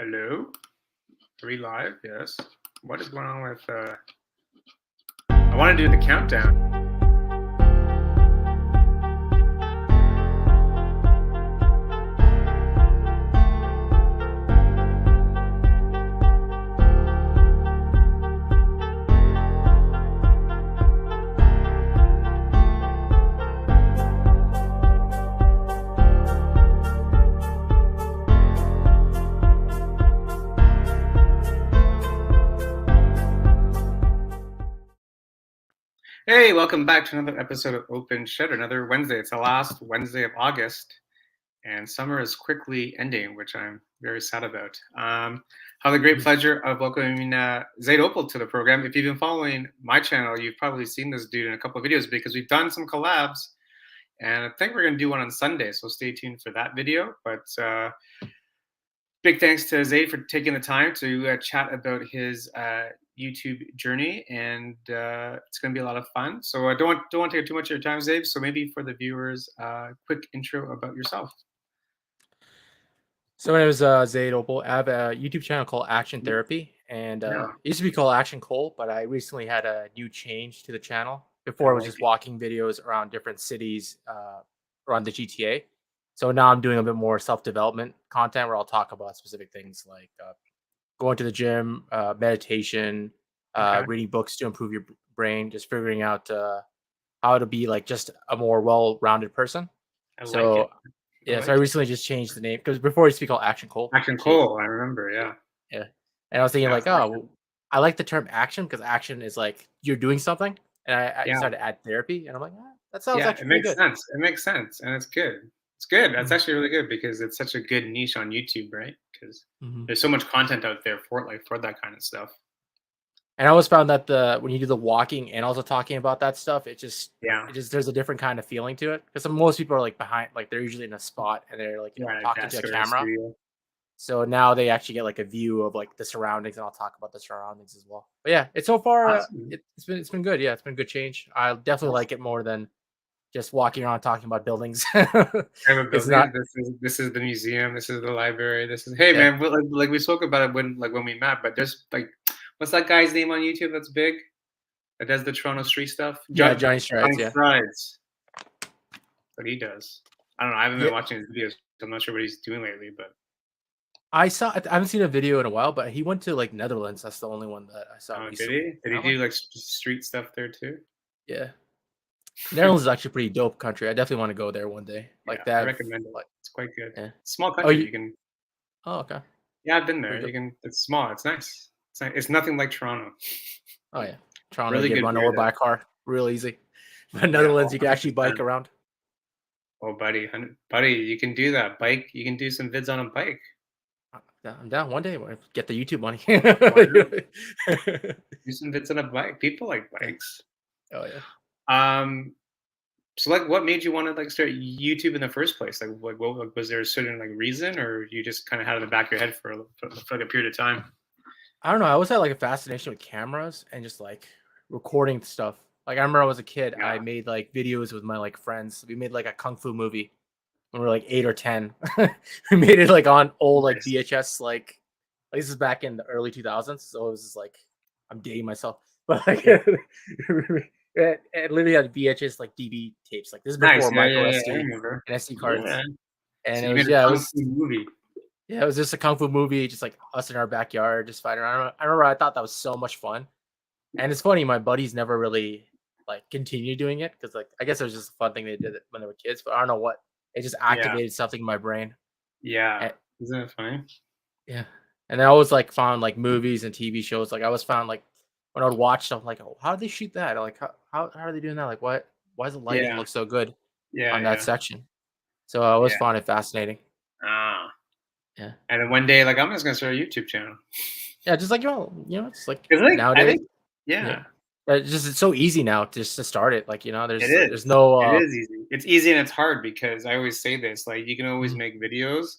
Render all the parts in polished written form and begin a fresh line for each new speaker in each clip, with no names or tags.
Hello? Are we live? Yes. What is going on with I want to do the countdown. Hey, welcome back to another episode of Open Shutter, another Wednesday. It's the last Wednesday of August, and summer is quickly ending, which I'm very sad about. I have the great pleasure of welcoming Zaid Opal to the program. If you've been following my channel, you've probably seen this dude in a couple of videos because we've done some collabs, and I think we're going to do one on Sunday, so stay tuned for that video. But big thanks to Zaid for taking the time to chat about his YouTube journey, and it's going to be a lot of fun. So I don't want to take too much of your time, Zaid. So maybe for the viewers, quick intro about yourself.
So my name is Zaid Opal. I have a YouTube channel called Action Therapy, and
Yeah.
it used to be called Action Cole, but I recently had a new change to the channel. Before
I
it was
like
just
it.
walking videos around different cities around the GTA. So now I'm doing a bit more self-development content where I'll talk about specific things like going to the gym, meditation,
Okay.
reading books to improve your brain, just figuring out how to be like just a more well-rounded person.
I like it.
So
I
yeah, so I
like it.
recently just changed the name because before it used to be called Action Cole.
Action
Changed.
Cole, I remember. Yeah.
Yeah. And I was thinking
Yeah.
like, oh, I like the term action because action is like you're doing something. And I
Yeah.
decided to add therapy, and I'm like, that sounds
Yeah. It
actually pretty
makes
good.
sense. It makes sense, and it's good. It's good. That's
Mhm.
actually really good because it's such a good niche on YouTube, right? Because
Mhm.
there's so much content out there for that kind of stuff.
And I always found that when you do the walking and also talking about that stuff,
Yeah.
there's a different kind of feeling to it because most people are like behind, like they're usually in a spot and they're like
Yeah.
talking to a
Desk or a
camera.
studio.
So now they actually get like a view of like the surroundings, and I'll talk about the surroundings as well. But yeah, it's so far
Awesome.
it's been good. Yeah, it's been a good change. I definitely
Awesome.
like it more than just walking around talking about buildings.
Private
It's
buildings.
not.
This is the museum. This is the library. This is hey
Yeah.
man. Like we spoke about it when we met. But there's like, what's that guy's name on YouTube that's big that does the Toronto street stuff?
Yeah, Johnny Strides,
Johnny
yeah.
Strides. What he does. I don't know. I haven't
Yeah,
been watching his videos. So I'm not sure what he's doing lately. But
I haven't seen a video in a while, but he went to, like, Netherlands. That's the only one that I saw
oh, did
recently,
he? Did
and
he
I'm like,
do like street stuff there too?
yeah. Netherlands is actually a pretty dope country. I definitely wanna go there one day.
Yeah,
Like, they
I
have,
recommend it.
like
It's quite good.
yeah.
Small
Oh,
country.
you
You can.
oh, okay.
Yeah, I've been there.
Pretty
You
dope.
can. It's small. It's nice. It's nothing like Toronto.
Oh, yeah. Toronto, you
Really
get
good
run
beer
over by
though.
a car real easy. But
Yeah,
Netherlands,
oh,
you can actually bike
100%.
around.
Oh, buddy, you can do that. Bike, you can do some vids on a bike.
I'm down one day when I get the YouTube money.
Why not? Do some vids on a bike. People like
Yeah.
bikes.
Oh, yeah.
Um, so like, what made you want to like start YouTube in the first place? What was there a certain like reason, or you just kind of had it in the back of your head for like a period of time?
I don't know. I always had like a fascination with cameras and just like recording stuff. Like I remember I was a kid,
Yeah,
I made like videos with my like friends. We made like a kung fu movie when we were like 8 or 10. We made it like on old like
nice.
VHS, like this is back in the early 2000s. So it was just like I'm dating myself, but like
Yeah,
it literally had VHS like DV tapes. Like this is
nice.
before
Yeah,
micro
yeah, yeah. I
SD
remember.
and SD cards,
Yeah.
and
So
it
you made
was
a
yeah, it
kung
was
fu movie.
yeah, it was just a kung fu movie, just like us in our backyard, just fighting around. I remember I thought that was so much fun. And it's funny, my buddies never really like continued doing it because like I guess it was just a fun thing they did it when they were kids, but I don't know what it just
Yeah,
activated something in my brain.
yeah.
And,
Isn't it funny?
yeah. And I always like found like movies and TV shows. Like I always found like when I would watch stuff like, oh, how did they shoot that? Or, like how are they doing that? Like why does the lighting
Yeah,
look so good
yeah,
on that
yeah,
section? So I always
yeah.
found it fascinating.
Ah.
Yeah.
And then one day, like, I'm just gonna start a YouTube channel.
Yeah, just like it's like
Cause like I
nowadays.
think,
Yeah.
yeah,
It's so easy now just to start it. Like,
it
there's
is.
no
It is easy. It's easy and it's hard because I always say this, like, you can always
mhm,
make videos,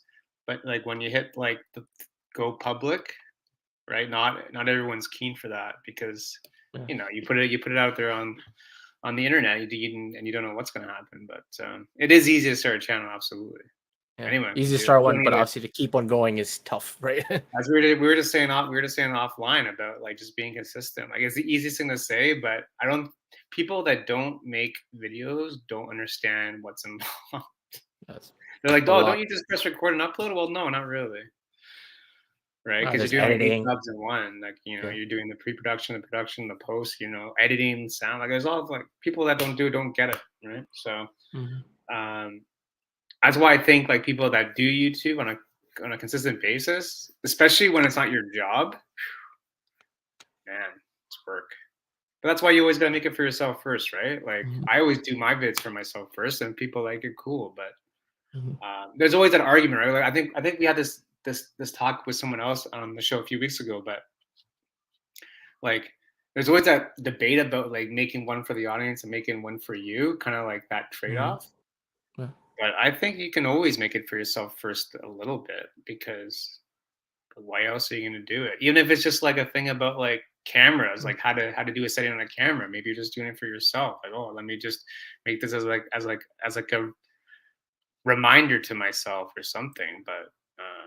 but like when you hit like the go public, right? Not everyone's keen for that because
yeah.
you put it out there on the internet, and you don't know what's gonna happen. But it is easy to start a channel, absolutely.
Yeah,
Anyone
easy
can
to
do it.
start
You
one,
don't
but
need to.
obviously to keep one going is tough, right?
As we were just saying off, we were just saying offline about like just being consistent. Like it's the easiest thing to say, but I don't. People that don't make videos don't understand what's involved.
That's
They're like,
a
"Oh, don't
lot.
you just press record and upload?" Well, no, not really, right? Because
There's
you're doing like eight
editing.
jobs in one. Like
Yeah.
you're doing the pre-production, the production, the post. Editing, sound. Like there's all like people that don't get it, right? So
Mhm.
um, that's why I think like people that do YouTube on a consistent basis, especially when it's not your job, man, it's work. But that's why you always gotta make it for yourself first, right? Like
Mhm.
I always do my vids for myself first, and people like it, cool. But
Mhm.
there's always that argument, right? Like I think we had this talk with someone else on the show a few weeks ago, but like there's always that debate about like making one for the audience and making one for you, kind of like that trade
Mhm.
off.
Yeah.
But I think you can always make it for yourself first a little bit because why else are you gonna do it? Even if it's just like a thing about like cameras,
Mm.
like how to do a setting on a camera. Maybe you're just doing it for yourself. Like, oh, let me just make this as like a reminder to myself or something. But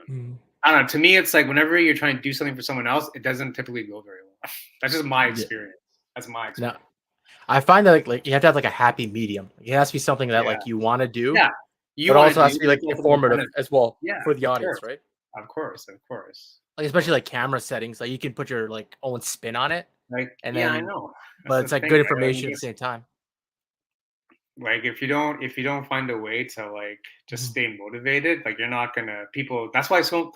Mhm.
I don't know. To me, it's like whenever you're trying to do something for someone else, it doesn't typically go very well. That's just my
Yeah.
experience. That's my
No,
experience.
I find that like you have to have like a happy medium. It has to be something that
Yeah,
like you want to do,
yeah. You
but
want to
also
do,
has to be
but
like
it's also gonna
informative
benefit.
as well
Yeah,
for the
of
audience,
course,
right?
of course, of course,
Like
of
especially
course.
like camera settings, like you can put your like own spin on it,
Like,
and
yeah, I
then
know. That's
but
the
it's like
thing,
good
right? Like,
information at the same time.
like if you don't find a way to like just
Mhm.
stay motivated, like you're not gonna people. That's why so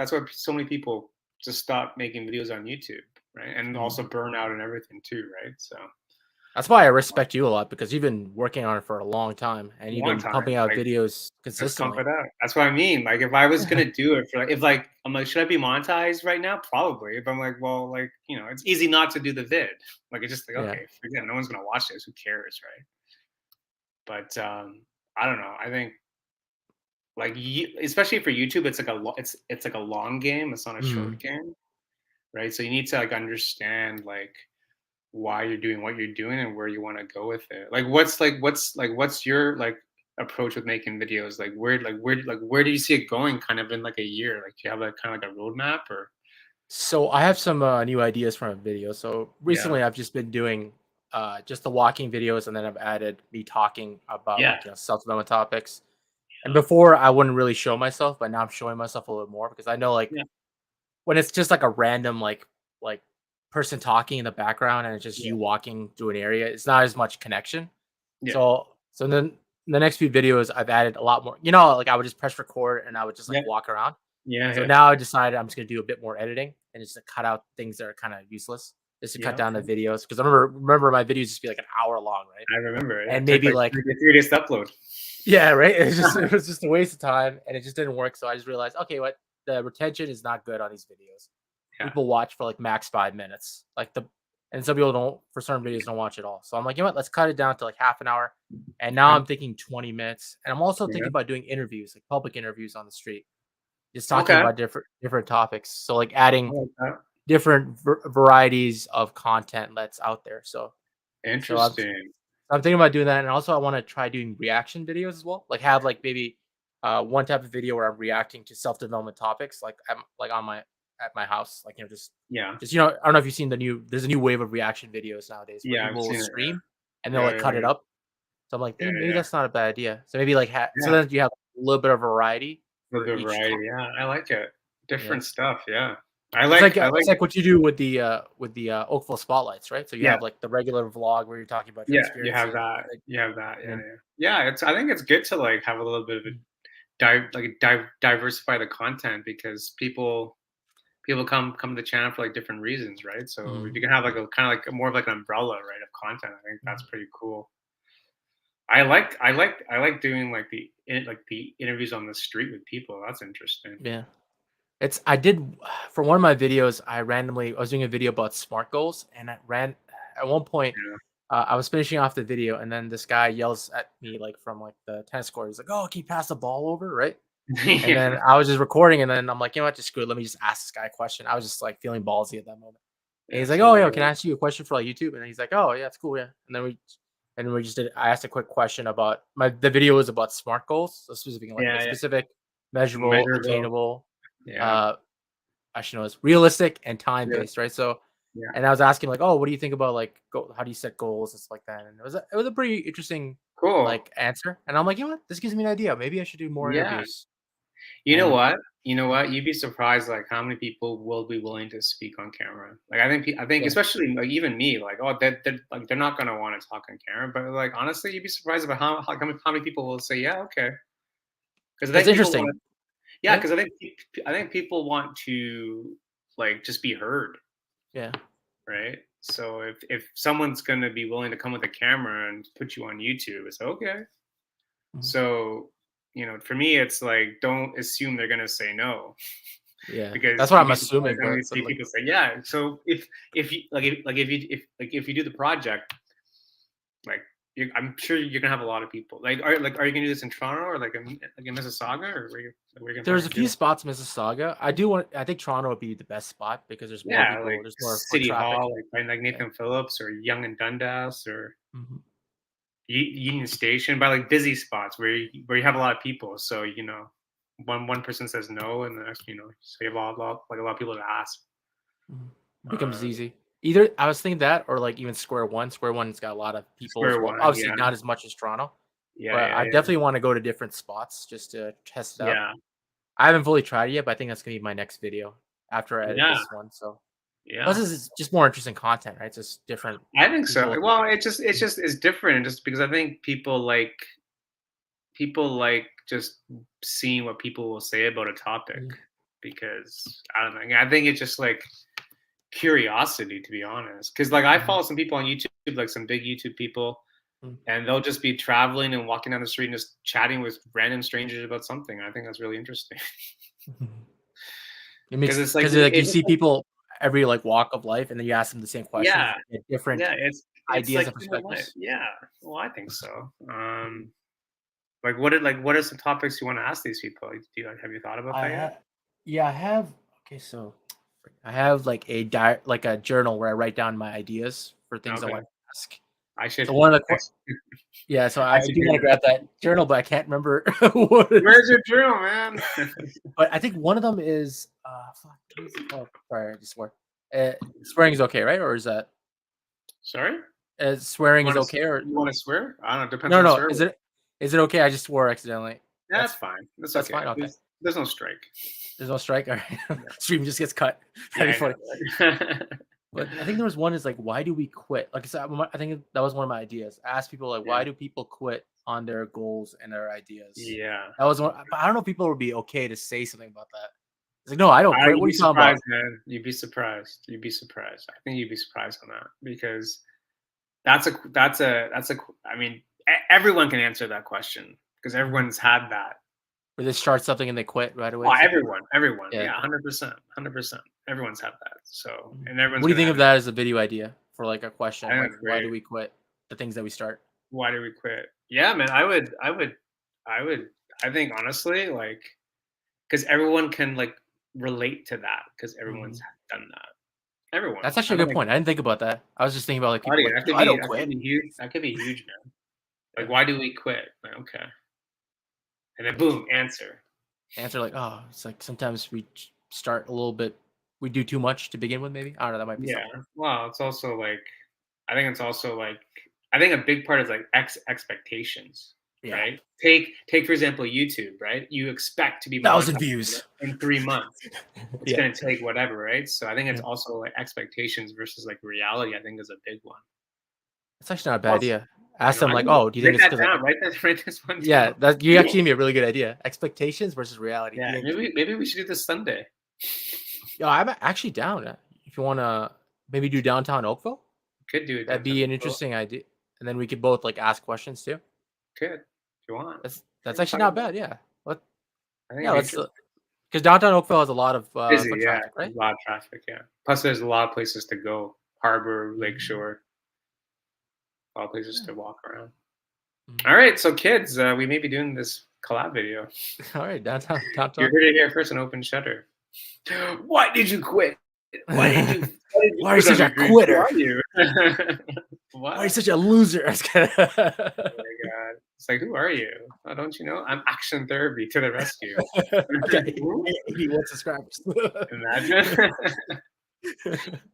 many people just stop making videos on YouTube, right? And also
Mhm.
burn out and everything too, right? So
That's why I respect you a lot because you've been working on it for a long time and you've
long
been pumping
time,
out
like
videos
just pump
consistently.
it out. That's what I mean. Like if I was gonna do it for like if like I'm like should I be monetized right now? Probably. If I'm like well like it's easy not to do the vid. Like it's just like
Yeah.
okay forget it, no one's gonna watch this. Who cares, right? But I don't know. I think like especially for YouTube, it's like it's like a long game. It's not a short
Mhm.
game, right? So you need to like understand like why you're doing what you're doing and where you want to go with it. What's your like approach with making videos? Like where do you see it going? Kind of in like a year? Like do you have like kind of like a roadmap or
So I have some new ideas from a video. So
yeah
recently I've just been doing just the walking videos and then I've added me talking about
yeah
like self-development topics. And before I wouldn't really show myself, but now I'm showing myself a little more because I know like
yeah
when it's just like a random like person talking in the background and it's just
yeah
you walking through an area, it's not as much connection.
yeah
So then in the next few videos I've added a lot more. Like I would just press record and I would just like
yeah
walk around.
yeah
So
yeah
now I decided I'm just gonna do a bit more editing and just to cut out things that are kind of useless, just to cut
yeah
down the
okay.
videos. Because I remember my videos used to be like an hour long, right?
I remember yeah
And
it took
maybe
like
like
3 days to upload.
yeah, right. It was just a waste of time, and it just didn't work. So I just realized, okay, what the retention is not good on these videos.
Yeah
People watch for like max 5 minutes, and some people don't for certain videos don't watch at all. So I'm like, you know what? Let's cut it down to like half an hour. And now
okay
I'm thinking 20 minutes, and I'm also thinking
yeah
about doing interviews, like public interviews on the street, just talking
okay
about different topics. So like
I
adding
like that.
different varieties of content that's out there. So
Interesting.
I'm thinking about doing that, and also I want to try doing reaction videos as well. Like have like maybe one type of video where I'm reacting to self development topics, like like on my at my house, like
Yeah.
just I don't know if you've seen there's a new wave of reaction videos nowadays where
Yeah, I've
people will
seen it,
stream and they'll
yeah.
like
Yeah,
cut it
yeah,
up. So I'm like,
yeah,
maybe
yeah,
that's not a bad idea. So maybe like so
yeah.
then you have a little bit of variety
The
for each
variety,
topic.
yeah, I like it.
Yeah.
Different stuff, yeah. I
It's
like
like
I like
what you do with the Oakville spotlights, right? So you
yeah,
have like the regular vlog where you're talking about your
yeah, you have
experiences,
that,
and
yeah,
then
yeah. Yeah, I think it's good to, like, have a little bit of a diversify the content because people come to the channel for, like, different reasons, right? So if
Mhm.
you can have, like, a kinda like more of, like, an umbrella, right, of content, I think that's
Mhm.
pretty cool. I like doing, like, the interviews on the street with people, that's interesting.
Yeah. I did for one of my videos, I was doing a video about SMART goals and I ran at one point
Yeah.
I was finishing off the video and then this guy yells at me like from like the tennis court. He's like, "Oh, can you pass the ball over?" Right? And then
Yeah.
I was just recording and then I'm like, "You know what? Just screw it. Let me just ask this guy a question." I was just like feeling ballsy at that moment. And
Yeah,
he's like, "Oh, yeah, can I
totally.
ask you a question for like YouTube?" And he's like, "Oh, yeah, it's cool, yeah." And then we just did I asked a quick question about the video was about SMART goals, so specific like a
Yeah, yeah.
specific measurable,
measurable.
attainable.
Yeah.
Uh, Actually, no, it's realistic and time
Yeah.
based, right? So,
Yeah.
and I was asking like, oh, what do you think about like, how do you set goals and stuff like that? And it was a pretty interesting
Cool.
like answer. And I'm like, you know what, this gives me an idea. Maybe I should do more
Yeah.
interviews.
You know
And
what? You know
yeah,
what? You'd be surprised, like, how many people will be willing to speak on camera. Like, I think
yeah.
especially, like, even me, like, oh, like, they're not gonna wanna talk on camera, but, like, honestly, you'd be surprised about how many people will say, "Yeah, okay." Because I
That's
think people wanna
interesting.
yeah,
Yeah,
because I think people want to, like, just be heard,
yeah.
right? So if someone's gonna be willing to come with a camera and put you on YouTube, it's okay.
Mhm.
So, for me, it's like, don't assume they're gonna say no.
Yeah, that's
Because
what
you'd
I'm
be surprised
assuming.
how many
But like,
people say, "Yeah." So if you if you do the project, like, I'm sure you're gonna have a lot of people. Are you gonna do this in Toronto or like in Mississauga, or where you gonna
there's
plan
a
to do
few
it?
spots in Mississauga. I think Toronto would be the best spot because there's more
Yeah,
people.
like
There's more foot
City
traffic.
Hall, like by like
Yeah.
Nathan Phillips or Yonge and Dundas or
Mhm.
Union Station, by like busy spots where you have a lot of people. So one person says no, and the next so you have a lot of people to ask.
Mhm. Becomes
Uh,
easy. Either I was thinking that or like even Square One. Square One's got a lot of people as
Square
well.
One,
Obviously
yeah,
not as much as Toronto,
yeah,
but
yeah,
I
yeah,
definitely want to go to different spots just to test it out.
yeah,
I haven't fully tried it yet, but I think that's gonna be my next video after I edit
yeah,
this one. So plus
yeah.
this is just more interesting content, right? It's just different
I think so.
people.
Well, it's different just because I think people like just seeing what people will say about a topic
Mhm.
because I don't know. I think it's just like curiosity, to be honest. Because like I
Mhm.
follow some people on YouTube, like some big YouTube people,
Mhm.
and they'll just be traveling and walking down the street and just chatting with random strangers about something. I think that's really interesting
Mhm. It
because
makes
it's like
because like you see people every like walk of life, and then you ask them the same questions,
yeah,
you get different
yeah, it's
ideas
like
and
human life.
perspectives.
Yeah, well, I think so.
Mhm.
What are some topics you want to ask these people? Have you thought about
I
that yet?
have, yeah, I have. Okay, so I have like like a journal where I write down my ideas for things I
Okay,
want to ask.
I should
So one of the
I
yeah, so
I
I
should
do
do
want to
that.
grab that journal, but I can't remember what it is.
Where's your drill, man?
But I think one of them is fuck, what is it called? Sorry, I just swear. Swearing is okay, right? Or is that
Sorry?
swearing is okay? Or
You want to swear? I don't know. Depends
no,
on the
no,
swear word.
is it okay? I just swore accidentally.
Yeah, that's
That's
fine. That's
that's
okay.
fine. Okay,
There's no strike.
there's no strike. All right,
Yeah,
stream just gets cut.
yeah,
That'd be
I
funny.
know. Right?
But I think there was one is like, why do we quit? Like I said, I think that was one of my ideas. I asked people like,
Yeah,
why do people quit on their goals and their ideas?
yeah.
That was one, but I don't know if people would be okay to say something about that. It's like, no, I don't quit.
You'd
What are
be
you talking
surprised,
about?
man. You'd be surprised. You'd be surprised. I think you'd be surprised on that because I mean, everyone can answer that question because
Mhm.
everyone's had that.
Or they start something and they quit right away.
Oh,
It's like,
everyone.
yeah.
Yeah, 100%, 100%. Everyone's had that. So,
Mhm.
and everyone's
What do you
gonna
think
have
of
it.
that as a video idea for like a
I
question?
think
Like,
it's
why do
great.
we quit the things that we start?
Why do we quit? Yeah, man. I would. I think honestly, like, because everyone can like relate to that because everyone's
Mhm.
done that. Everyone.
That's actually
I
a
don't
good
think,
point. I didn't think about that. I was just thinking about like people
buddy,
like, "No, I don't
that could
quit."
be huge. That could be huge, man. Like,
Yeah.
why do we quit? Like, okay, and then boom, answer.
Answer like, "Oh, it's like sometimes we start a little bit, we do too much to begin with, maybe." I don't know, that might be
Yeah.
something.
Well, it's also like I think it's also like I think a big part is like expectations,
Yeah.
right? Take for example YouTube, right? You expect to be
1,000
monetized
views.
in 3 months. It's
Yeah.
gonna take whatever, right? So I think it's
Yeah.
also like expectations versus like reality. I think is a big one.
That's actually not a bad
Plus,
idea. Ask them
I
like,
think
"Oh, do you think
write
it's
that
because
down. Write this one
yeah,
down.
that you actually gave me a really good idea. Expectations versus reality. Do
Yeah,
you think
maybe we should do this Sunday.
yo, I'm actually down, if you wanna maybe do downtown Oakville?
Could do it
That'd
downtown.
be an
Well,
interesting idea, and then we could both, like, ask questions too.
could if you want.
That's
We'll
actually
talk
not
about it.
bad, yeah. Let
I think
Yeah,
it'd be
let's
interesting.
because downtown Oakville has a lot of,
Busy,
foot
yeah.
traffic, right?
There's a lot of traffic, yeah. Plus, there's a lot of places to go. Harbor,
Mhm.
Lakeshore, a lot of places
Yeah.
to walk around.
Mhm.
All right, so kids, we may be doing this collab video.
Alright,
You
downtown.
heard it here first, an open shutter. Why did you quit? Why did you
Why are you
Put on
such
your
a
green. Who
quitter?
are you?
Why are you
What?
such a loser?
Oh my god! It's like, who are you? Oh, don't you know? I'm action therapy to the rescue.
Okay,
Who?
81 subscribers.
Imagine.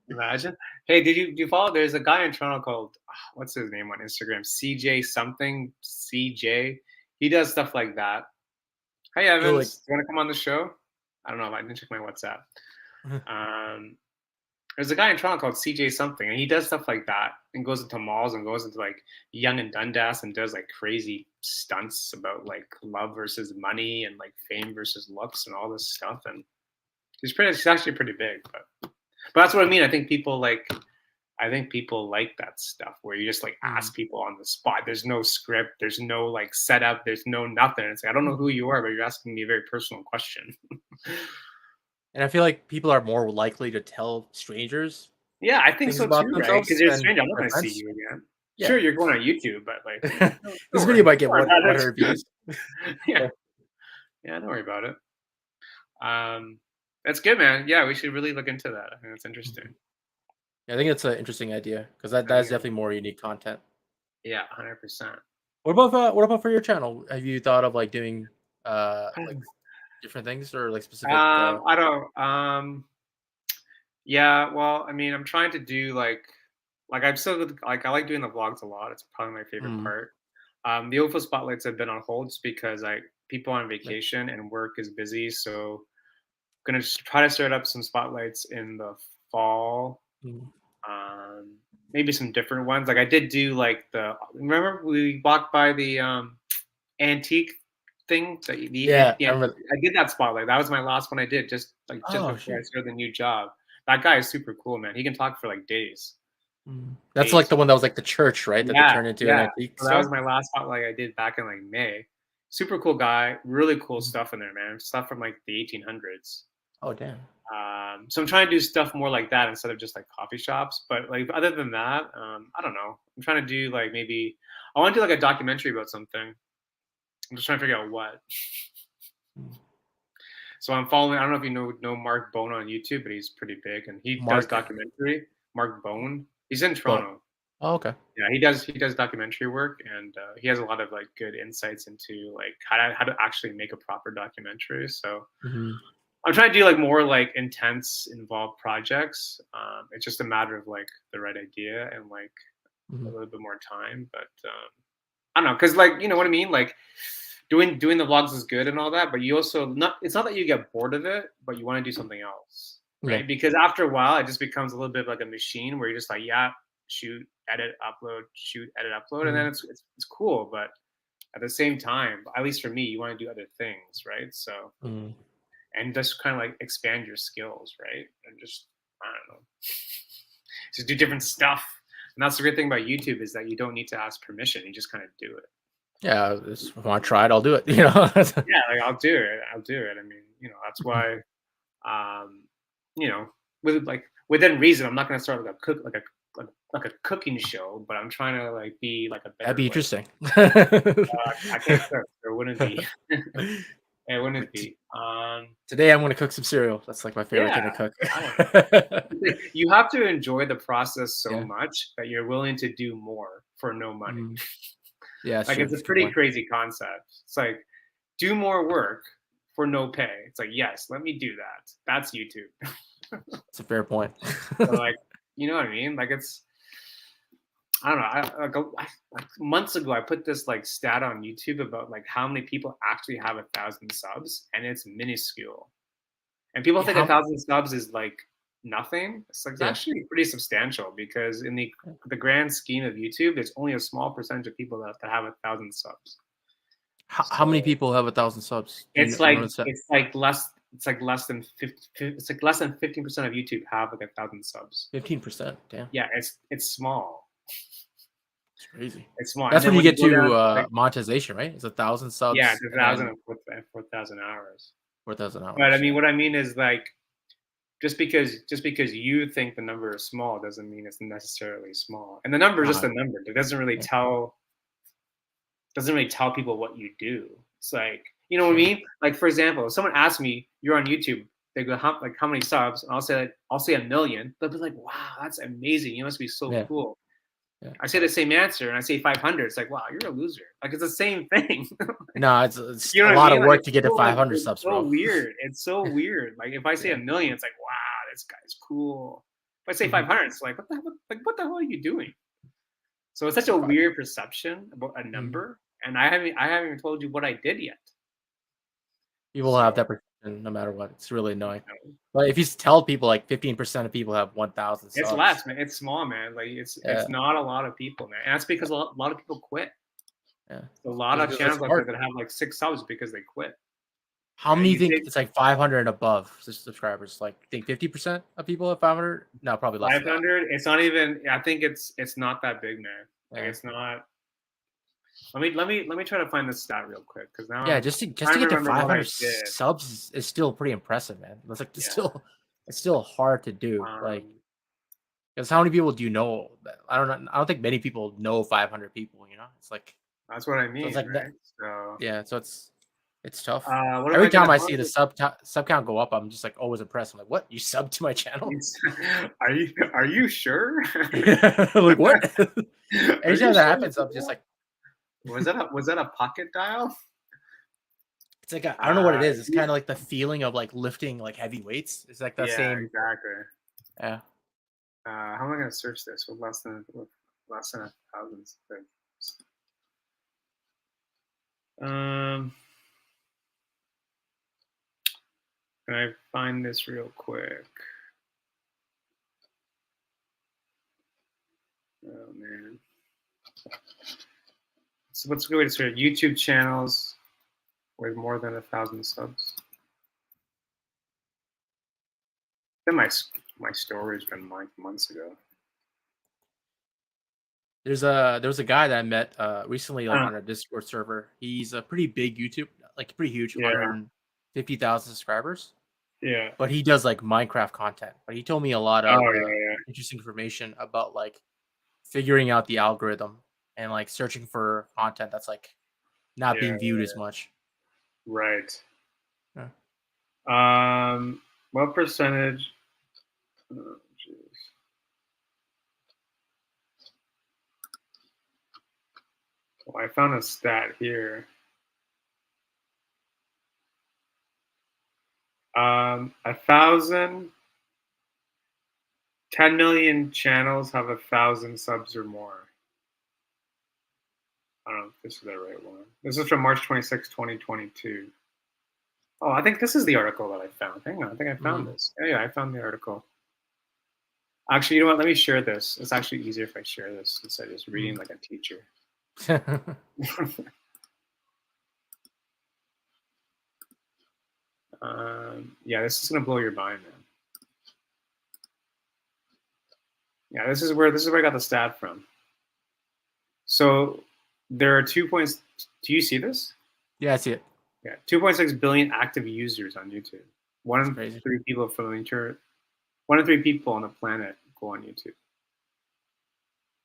Imagine. Hey, do you follow? There's a guy in Toronto called what's his name on Instagram? CJ something CJ. He does stuff like that. Hey
You're like,
Evans, you want to come on the show? I don't know. I didn't check my WhatsApp. Um, there's a guy in Toronto called CJ something, and he does stuff like that and goes into malls and goes into like Young and Dundas and does like crazy stunts about like love versus money and like fame versus looks and all this stuff. And he's actually pretty big, but that's what I mean. I think people like that stuff where you just like ask people on the spot. There's no script, there's no like setup, there's no nothing. It's like I don't know who you are, but you're asking me a very personal question.
and I feel like people are more likely to tell strangers
Yeah, I think
things
so
about
too, right? Because
themselves
you're a
than
stranger. I'm not
their
going to see
friends.
you again.
Yeah.
Sure, you're going on YouTube, but like,
This
don't
video
worry,
might get
don't worry
what
about
100 views.
it. Yeah, yeah, don't worry about it. That's good, man. Yeah, we should really look into that. I think that's interesting.
Yeah, I think it's an interesting idea because that
I
is
think,
definitely more unique content.
yeah, 100%.
What about for your channel? Have you thought of like doing like different things or like specific
I don't. Yeah, well, I mean, I'm trying to do like I'm still like I like doing the vlogs a lot. It's probably my favorite
mm,
part. The OFO spotlights have been on hold just because people are on
like,
vacation and work is busy. So gonna try to start up some spotlights in the fall.
mm,
Um, maybe some different ones. Like I did do like the remember we walked by the antique thing
yeah,
the
I remember.
I did that spotlight. That was my last one I did just
Oh
before I
shit.
started the new job. That guy is super cool, man. He can talk for like days.
That's like
Days.
the one that was like the church, right? That they
Yeah,
turned into an
yeah.
antique
So that was
store.
my last spotlight I did back in like May. Super cool guy, really cool
Mhm.
stuff in there, man. Stuff from like the 1800s.
Oh damn.
So I'm trying to do stuff more like that instead of just like coffee shops. But like other than that, I don't know. I'm trying to do like maybe I want to do like a documentary about something. I'm just trying to figure out what.
Mm.
So I'm following. I don't know if you know Mark Bone on YouTube, but he's pretty big and he does
Mark
documentary. Mark Bone. He's in
Bone.
Toronto.
Oh, okay.
Yeah, he does documentary work, and he has a lot of like good insights into like how to actually make a proper documentary. So
Hmm.
I'm trying to do like more like intense, involved projects. It's just a matter of like the right idea and like a
Hmm.
little bit more time. But I don't know, cause like you know what I mean. Like doing the vlogs is good and all that, but you also not. It's not that you get bored of it, but you want to do something else,
Yeah.
right? Because after a while, it just becomes a little bit like a machine where you're just like, yeah, shoot, edit, upload, shoot, edit, upload, and then
Mhm.
it's cool. But at the same time, at least for me, you want to do other things, right? So
Mm.
and just kind of like expand your skills, right? And just I don't know, just do different stuff. And that's the great thing about YouTube is that you don't need to ask permission; you just kind of do it.
Yeah, if I want to try it, I'll do it. You know.
Yeah, like I'll do it. I'll do it. I mean, you know, that's
Mhm.
why, um, you know, with like within reason, I'm not gonna start like a cooking show, but I'm trying to like be like a
That'd
better
be
like
interesting.
I can't cook. There wouldn't be. It wouldn't
T-
be.
Today I'm gonna cook some cereal. That's like my favorite
Yeah,
thing to cook.
I don't know. You have to enjoy the process so
Yeah.
much that you're willing to do more for no money.
Mm. Yeah, that's
Like
true.
it's
That's
a
a good
pretty
point.
crazy concept. It's like do more work for no pay. It's like yes, let me do that. That's YouTube.
It's a fair point.
So like you know what I mean? Like it's I don't know. Like months ago, I put this like stat on YouTube about like how many people actually have 1,000 subs, and it's minuscule. And people
Yeah,
think 1,000 subs is like nothing. It's
yeah.
actually pretty substantial because in the grand scheme of YouTube, there's only a small percentage of people that have 1,000 subs.
How many
So
people have 1,000 subs? Do you know that?
it's like less than 15% of YouTube have like 1,000 subs.
15%. Damn,
Yeah, it's small.
it's crazy.
It's small. And
That's
then
when you
when you
get
go down
to
to like
monetization, right? It's 1,000
yeah,
subs
it's a
and
thousand
then
and 4,000 hours.
4,000
But I
hours.
mean,
Yeah.
what I mean is like just because you think the number is small doesn't mean it's necessarily small. And the number is just
Uh,
a number. It
yeah.
doesn't really tell people what you do. It's like you know what I
Yeah.
mean? Like for example, if someone asks me, "You're on YouTube." they go, how many subs? And I'll say 1 million. They'll be like, wow, that's amazing. You must be so
Yeah.
cool.
Yeah.
I say the same answer and I say 500. It's like, wow, you're a loser. Like it's the same thing.
No, it's
You know
a
what I
lot
mean?
of
Like
work
it's
to get to
so like
500
it's
subs,
so
bro.
weird. It's so weird. Like if I say
Yeah.
1 million, it's like, wow, this guy's cool. If I say
Mhm.
500, it's like, what the hell are you doing? So it's such a
Like
weird perception about a
Mhm.
number, and I haven't even told you what I did yet.
People will have
So
that perception no matter what. It's really annoying.
you know,
But if you tell people like 15% of people have 1,000
it's
subs,
less, man. It's small, man. Like it's
yeah,
not a lot of people, man. And that's because a lot of people quit.
yeah,
A lot of
because it's
channels out there
hard.
that have like 6 subs because they quit.
How
Right?
many
You
think
take
it's like 500 and above subscribers? Like, think 50% of people have 500? No, probably less than that.
500. It's not even. I think it's not that big, man. Like
Yeah,
it's not. Let me try to find this stat real quick because now
yeah.
I'm
Just to
trying to
get to
remember what I
500
did.
subs is still pretty impressive, man. It's like
Yeah.
it's still hard to do. Like,
Um,
because how many people do you know? I don't know. I don't think many people know 500 people. You know, it's like
that's what I
so. It's
mean,
like that.
right? So,
Yeah. So it's tough.
what am I
Every
gonna?
time I
How
see the sub count go up, I'm just like always impressed. I'm like, what? You sub to my channel?
Are you sure?
Like what?
Are you
Anytime that
sure you
happens,
did
I'm just
that?
like,
Was that a pocket dial?
it's like I don't know what it is. It's
Yeah,
kind of like the feeling of like lifting like heavy weights. It's like the
yeah,
same.
exactly.
Yeah.
How am I gonna search this with less than 1,000 things? Um, can I find this real quick? Oh man, so what's a good way to search YouTube channels with more than 1,000 subs? Then my story's been like months ago.
There was a guy that I met recently like
Uh,
on a Discord server. He's a pretty big YouTube, like pretty huge,
yeah,
150,000 subscribers.
yeah.
But he does like Minecraft content. But he told me a lot
Oh
of
yeah,
interesting information about like figuring out the algorithm and like searching for content that's like not
yeah,
being viewed
yeah.
as much.
Right.
Yeah.
What percentage? Oh, jeez. Well, I found a stat here. 1,000, 10 million channels have 1,000 subs or more. I don't know if this is the right one. This is from March 26, 2022. Oh, I think this is the article that I found. Hang on, I think I found
Mm.
this. Yeah, I found the article. Actually, you know what? Let me share this. It's actually easier if I share this instead of just reading
Mm.
like a teacher. Yeah, this is gonna blow your mind, man. Yeah, this is where I got the stat from. So there are 2 points. Do you see this?
Yeah, I see it.
Yeah, 2.6 billion active users on YouTube. One
It's
in
crazy.
three people from one in three people on the planet go on YouTube.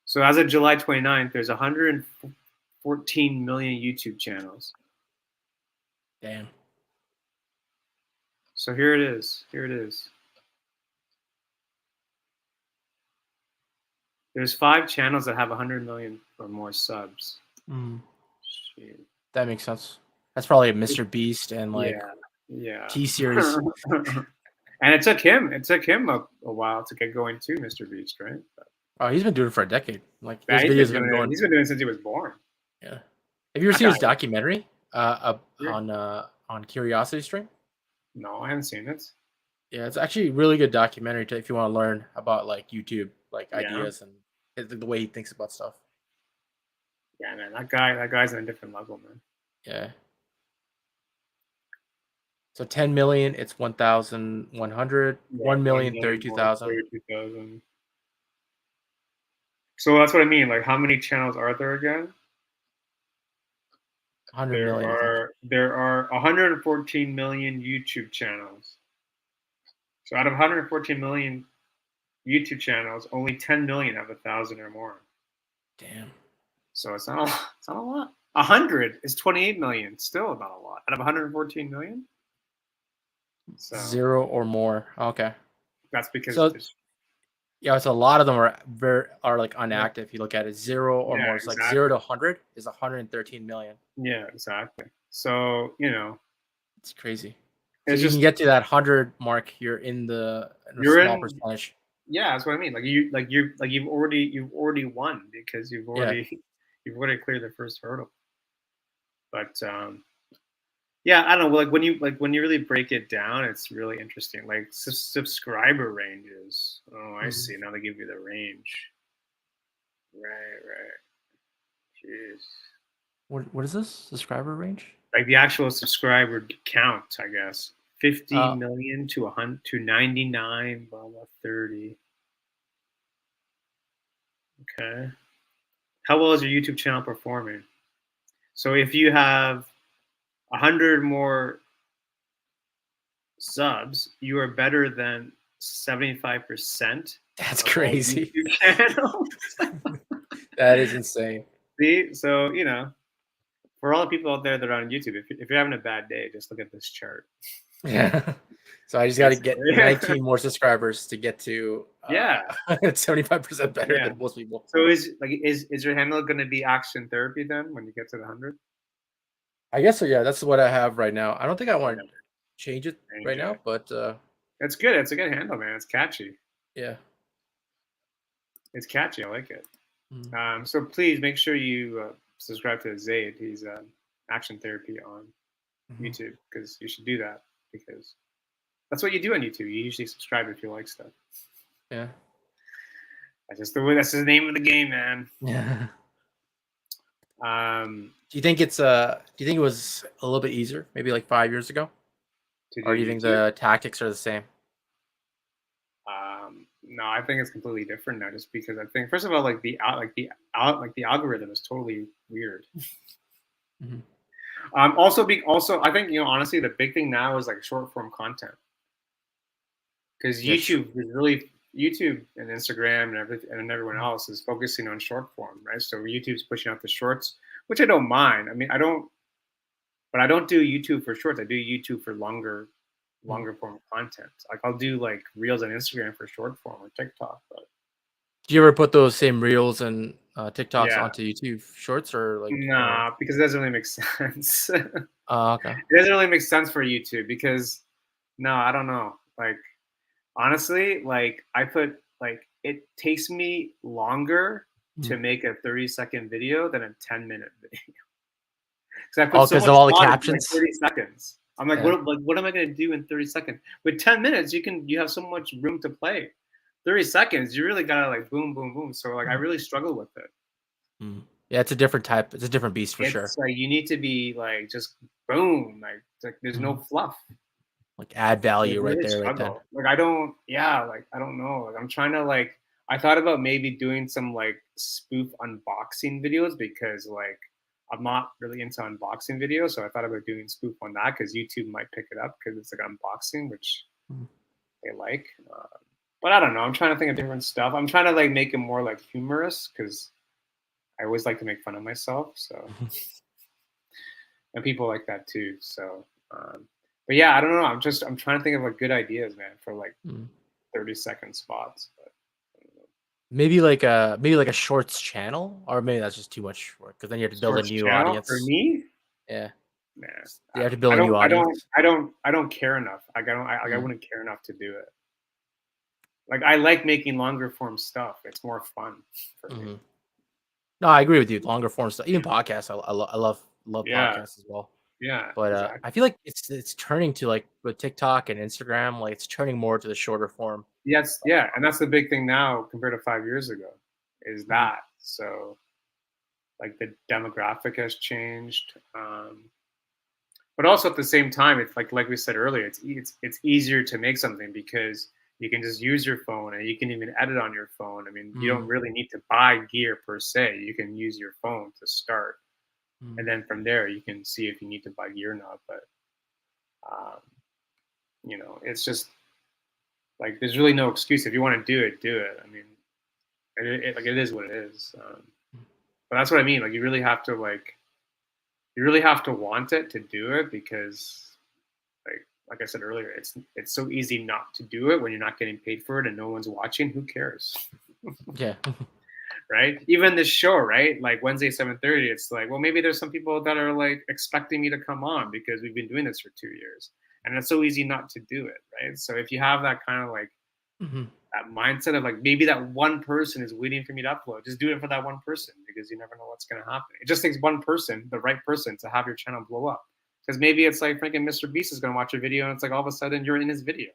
So as of July 29th, there's 114 million YouTube channels.
Damn.
So here it is. Here it is. There's 5 channels that have 100 million or more subs.
Mm.
Shit.
That makes sense. That's probably a Mr. Beast and like
Yeah, yeah.
T series.
And it took him a while to get going too, Mr. Beast, right? But,
Oh, he's been doing it for a decade. Like
yeah,
his
he's
videos
been
have been
doing it.
going.
He's been doing it since he was born.
Yeah. Have you ever
That
seen
guy.
his documentary on Curiosity Stream?
No, I haven't seen it.
Yeah, it's actually a really good documentary if you want to learn about like YouTube like
Yeah,
ideas and the way he thinks about stuff.
yeah, man. That guy's on a different level, man.
Yeah. So 10 million, it's 1,100,
Yeah,
1 million,
1 million more,
32,000,
32,000. So that's what I mean. Like, how many channels are there again?
100
There
million, I think.
are 114 million YouTube channels. So out of 114 million YouTube channels, only 10 million have 1,000 or more.
Damn.
So it's not a lot. It's not a lot. 100 is 28 million. Still not a lot. Out of 114 million? So
0 or more. Okay.
that's because
So
there's
yeah, so a lot of them are like
yeah,
unactive. If you look at it, 0 or
yeah,
more. It's like 0
exactly.
to 100 is 113 million.
Yeah, exactly. So, you know,
It's crazy. So
it's
if you can
just
get to that 100 mark, you're in a
you're
small
in
percentage.
yeah, that's what I mean. You've already won because
Yeah.
you've already cleared the first hurdle. But yeah, I don't know. Like when you really break it down, it's really interesting. Like subscriber ranges. Oh, I
Mhm.
see. Now they give you the range. Right, right. Jeez.
What is this subscriber range?
Like the actual subscriber count, I guess. 50
Uh,
million to 100 to 99, blah blah 30. Okay. How well is your YouTube channel performing? So if you have 100 more subs, you are better than 75%
that's
of all
crazy.
YouTube channels.
That is insane.
See, so for all the people out there that are on YouTube, if you're having a bad day, just look at this chart.
Yeah. So I just got to get
Basically,
19 more subscribers to get to
yeah,
75% better
yeah.
than most people.
So is your handle going to be action therapy then when you get to the 100?
I guess so. Yeah, that's what I have right now. I don't think I
Yeah,
want to change it right
enjoy.
now, but
It's good. It's a good handle, man. It's catchy.
yeah.
It's catchy. I like it.
Mhm.
So please make sure you subscribe to Zaid. He's action therapy on
Mhm.
YouTube because you should do that because that's what you do on YouTube. You usually subscribe if you like stuff.
Yeah.
That's just the way. That's the name of the game, man.
Yeah.
Um,
Do you think do you think it was a little bit easier, maybe like 5 years ago?
to do
Or do you think
YouTube.
the tactics are the same?
No, I think it's completely different now. Just because I think, first of all, like the algorithm is totally weird.
Mhm.
Also, I think honestly, the big thing now is like short form content because
Yeah,
YouTube and Instagram and everyone
Mhm.
else is focusing on short form, right? So YouTube's pushing out the shorts, which I don't mind. I mean, but I don't do YouTube for shorts. I do YouTube for
Mhm.
longer form content. Like I'll do like reels on Instagram for short form or TikTok, but
Do you ever put those same reels and TikToks
yeah,
onto YouTube Shorts or like or?
nah, because it doesn't really make sense. It
Okay.
doesn't really make sense for YouTube because no, I don't know. Like honestly, like I put like it takes me longer to
Mhm.
make a 30-second video than a 10-minute video. Because I put
Oh,
so
because of
much
all the
thought into like
captions.
30 seconds. I'm
Yeah.
like what am I gonna do in 30 seconds? With 10 minutes, you have so much room to play. 30 seconds, you really gotta like boom, boom, boom. So like I
Mhm.
really struggle with it.
Mhm. Yeah, it's a different type. It's a different beast for sure.
It's like you need to be like just boom, like it's like there's no
Mhm.
fluff.
Like add
I
value right
really
there, right then.
struggle. Like I don't, yeah, like I don't know. Like I'm trying to like I thought about maybe doing some like spoof unboxing videos because like I'm not really into unboxing videos, so I thought about doing spoof on that because YouTube might pick it up because it's like unboxing, which
Mhm.
they like. But I don't know. I'm trying to think of different stuff. I'm trying to like make it more like humorous because I always like to make fun of myself. So and people like that too. So, but yeah, I don't know. I'm trying to think of like good ideas, man, for like
Mhm.
30-second spots. But
Maybe like a shorts channel, or maybe that's just too much work because then you have to build a
shorts
new
channel for
audience.
me,
Yeah,
nah,
you have to build a new audience.
I don't care enough. I
Mhm.
wouldn't care enough to do it. Like I like making longer form stuff. It's more fun for me.
Mhm. No, I agree with you. Longer form stuff, even podcasts. I love
Yeah,
podcasts as well.
yeah,
But
exactly.
I feel like it's turning to like with TikTok and Instagram, like it's turning more to the shorter form.
Yes, yeah, and that's the big thing now compared to 5 years ago, is
Mhm.
that. So like the demographic has changed. But also at the same time, it's like we said earlier, it's easier to make something because you can just use your phone and you can even edit on your phone. I mean, you don't
Mhm.
really need to buy gear per se. You can use your phone to start, and
Mhm.
then from there you can see if you need to buy gear or not. But um, it's just like there's really no excuse if you want to do it, do it. I mean, like it is what it is. But that's what I mean. Like you really have to want it to do it because like like I said earlier, it's so easy not to do it when you're not getting paid for it and no one's watching. Who cares?
Yeah.
Right? Even this show, right? Like Wednesday 7:30, it's like, well, maybe there's some people that are like expecting me to come on because we've been doing this for 2 years. And it's so easy not to do it, right? So if you have that kind of like
Mhm.
that mindset of like maybe that one person is waiting for me to upload, just do it for that one person because you never know what's gonna happen. It just takes one person, the right person, to have your channel blow up. Because maybe it's like freaking Mr. Beast is gonna watch your video and it's like all of a sudden you're in his video.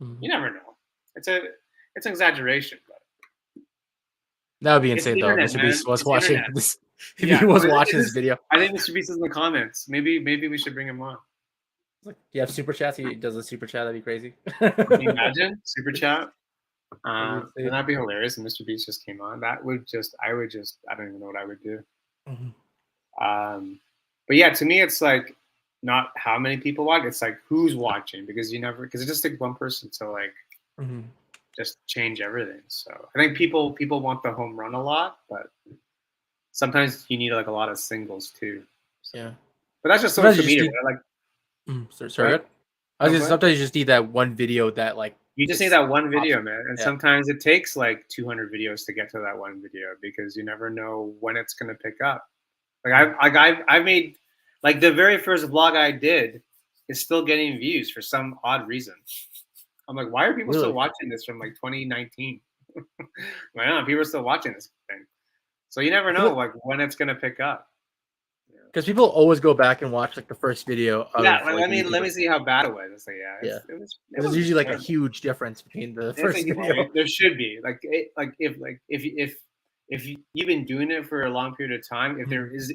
Mhm.
You never know. It's an exaggeration, but
That would be
it's
insane
the
though.
internet,
Mr. Beast
man.
was
It's the
watching
internet.
this. If
Yeah,
he was watching this video,
I think Mr. Beast is in the comments. Maybe we should bring him on.
like, you have super chats. He does a super chat. That'd be crazy.
Can you imagine super chat?
That'd be
And
insane.
that'd be hilarious. And Mr. Beast just came on. That would just, I would just, I don't even know what I would do.
Mhm.
But yeah, to me, it's like not how many people watch. It's like who's watching because you never, because it just takes one person to like
Mhm.
just change everything. So I think people want the home run a lot, but sometimes you need like a lot of singles too. So,
Yeah.
but that's just
Sometimes you
social
just
media.
need.
Right? Like,
Sorry.
what?
Good. I was
No,
just
go ahead.
sometimes you just need that one video that like
You just need
just
that one
pops
video,
up.
man. And
Yeah.
sometimes it takes like 200 videos to get to that one video because you never know when it's gonna pick up. Like I've made like the very first vlog I did is still getting views for some odd reason. I'm like, why are people still
Really.
watching this from like 2019? Why not? People are still watching this thing. So you never know like when it's gonna pick up. Yeah.
Because people always go back and watch like the first video
Yeah,
of
like,
like a
let me
YouTuber.
see how bad it was. It's like, yeah,
Yeah.
it
Because there's
wasn't
usually like a
terrible.
huge difference between the
It's
first video.
there should be like if you've been doing it for a long period of time,
Mhm.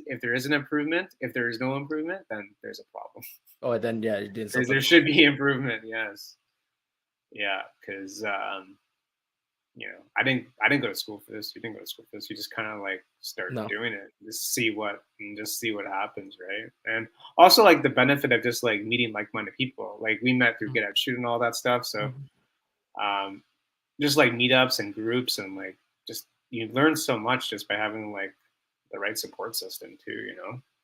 if there is an improvement, if there is no improvement, then there's a problem.
Oh, and then yeah, you're doing something.
There should be improvement. Yes, yeah, because I didn't go to school for this. You didn't go to school for this. You just kind of like start
No.
doing it, just see what happens, right? And also like the benefit of just like meeting like-minded people. Like we met through
Mhm.
Get Out Shoot and all that stuff. So
Mhm.
um, just like meetups and groups and like just you learn so much just by having like the right support system too.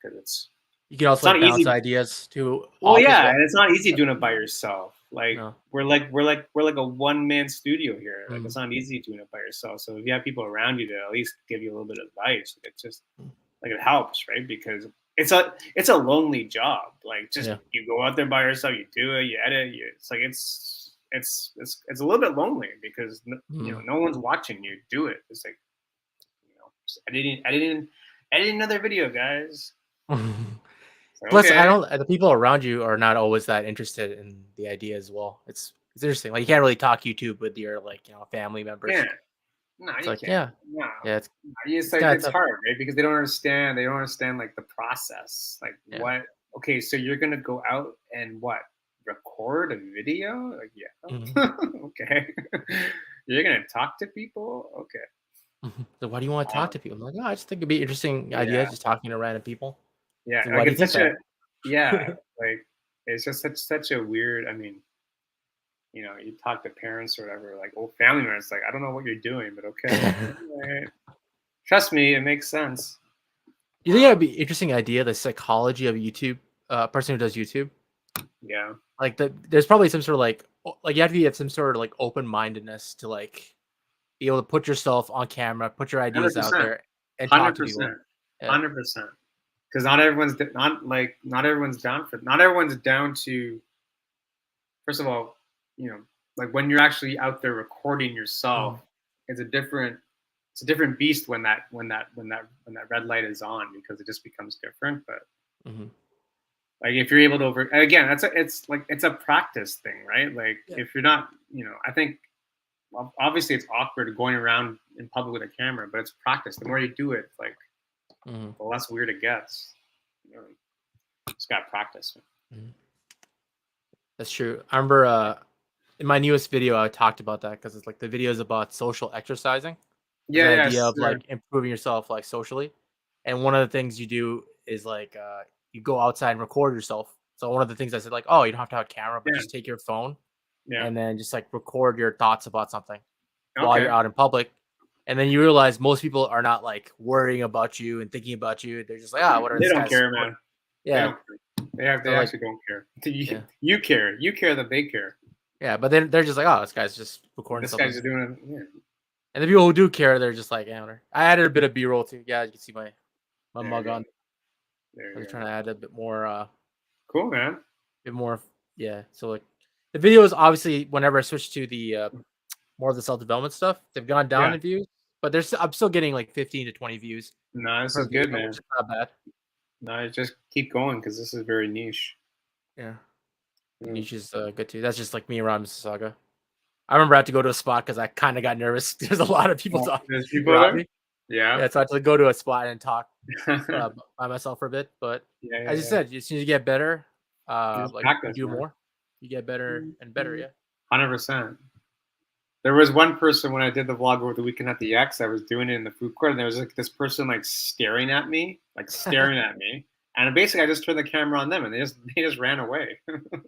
Because
You can
it's
also
not
like bounce
easy.
ideas to
Well,
off as
yeah,
well.
and it's not easy doing it by yourself. Like
No.
we're like a one man studio here. Like it's
Mhm.
not easy doing it by yourself. So if you have people around you to at least give you a little bit of advice, it just like it helps, right? Because it's a lonely job. Like just
Yeah.
you go out there by yourself, you do it, you edit. It's like it's a little bit lonely because
Mhm.
no one's watching you do it. It's like just editing another video, guys. It's like,
Plus, I
okay,
don't. The people around you are not always that interested in the idea as well. It's interesting. Like you can't really talk YouTube with your like family members.
yeah. No,
It's
you
like
can't.
yeah,
No,
yeah.
no, it's
It's
like
kind of
it's
tough.
hard, right? Because they don't understand. They don't understand like the process. Like
Yeah.
what? Okay, so you're gonna go out and what? Record a video? Like
Mhm.
yeah. Okay. You're gonna talk to people? Okay.
Mhm. So why do you want to talk
Um,
to people? I'm like, no, I just think it'd be interesting idea
yeah,
just talking to random people.
yeah.
So
Like
why do you
it's
think
such a
that?
yeah. Like it's just such a weird. I mean, you talk to parents or whatever, like old family members. Like I don't know what you're doing, but okay. All right. Trust me, it makes sense.
You think that'd
Um,
be interesting idea, the psychology of YouTube, person who does YouTube?
yeah.
Like there's probably some sort of like you have to have some sort of like open mindedness to like be able to put yourself on camera, put your ideas out
100%.
there, and talk
Hundred
to people.
percent,
Yeah.
100%. Because not everyone's down for not everyone's down to. First of all, like when you're actually out there recording
Mhm.
yourself, it's a different it's a different beast when that red light is on because it just becomes different. But
Mhm.
like if you're able to over again, it's a practice thing, right? Like
Yeah.
if you're not, I think well, obviously it's awkward going around in public with a camera, but it's practice. The more you do it, like
Mhm.
the less weird it gets. You know, just got to practice.
Mhm. That's true. I remember in my newest video, I talked about that because it's like the video is about social exercising. It's
Yeah,
an
yeah,
idea of
sure.
like improving yourself like socially. And one of the things you do is like you go outside and record yourself. So one of the things I said, like, oh, you don't have to have a camera, but
Yeah,
just take your phone
yeah.
and then just like record your thoughts about something while you're
Okay.
out in public. And then you realize most people are not like worrying about you and thinking about you. They're just like, ah, what are
They
this
don't
guy's
care,
what
man. They
yeah.
don't care. They
So like,
actually don't care.
yeah,
You care. You care that they care.
yeah. But then they're just like, oh, this guy's just recording
This
something.
guy's just doing it. Yeah.
And the people who do care, they're just like, yeah, whatever. I added a bit of B-roll too. Yeah, you can see my
There
mug
you go.
on.
There
I was
you
trying
go.
to add a
Cool, man.
bit more, yeah. So like, the videos obviously, whenever I switch to the more of the self development stuff, they've gone down
Yeah.
in views, but I'm still getting like 15 to 20 views
No, this
per
is good,
video, which
man.
is not bad.
No, just keep going because this is very niche.
Yeah,
Mm.
niche is good too. That's just like me around Mississauga. I remember I had to go to a spot because I kind of got nervous. There's a lot of people
Oh,
talking
there's people
around
there.
me.
Yeah.
Yeah, so I had to go to a spot and talk
Yeah,
by myself for a bit. But
yeah,
as you
yeah.
said, as soon as you get better,
Just
like you
practice,
do
man.
more, you get better and better. Yeah.
100%. There was one person when I did the vlog over the weekend at the X. I was doing it in the food court, and there was like this person like staring at me, like staring at me. And basically, I just turned the camera on them, and they just ran away.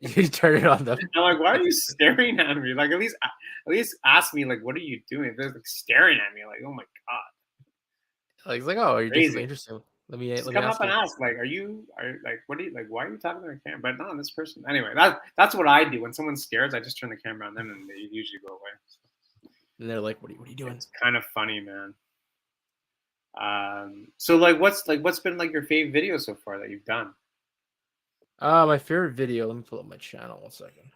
You turn it on them.
I'm like, why are you staring at me? Like, at least ask me like, what are you doing? They're like staring at me, like, oh my god,
Like it's like, oh, you're doing something
crazy.
interesting.
Just
Let me
come up
ask
and
you.
ask, like, like, what are you like? Why are you talking to the camera? But no, this person. Anyway, that's what I do when someone stares. I just turn the camera on them, and they usually go away.
And they're like, what are you doing?
It's kind of funny, man. So what's been like your favorite video so far that you've done?
My favorite video. Let me pull up my channel 1 second.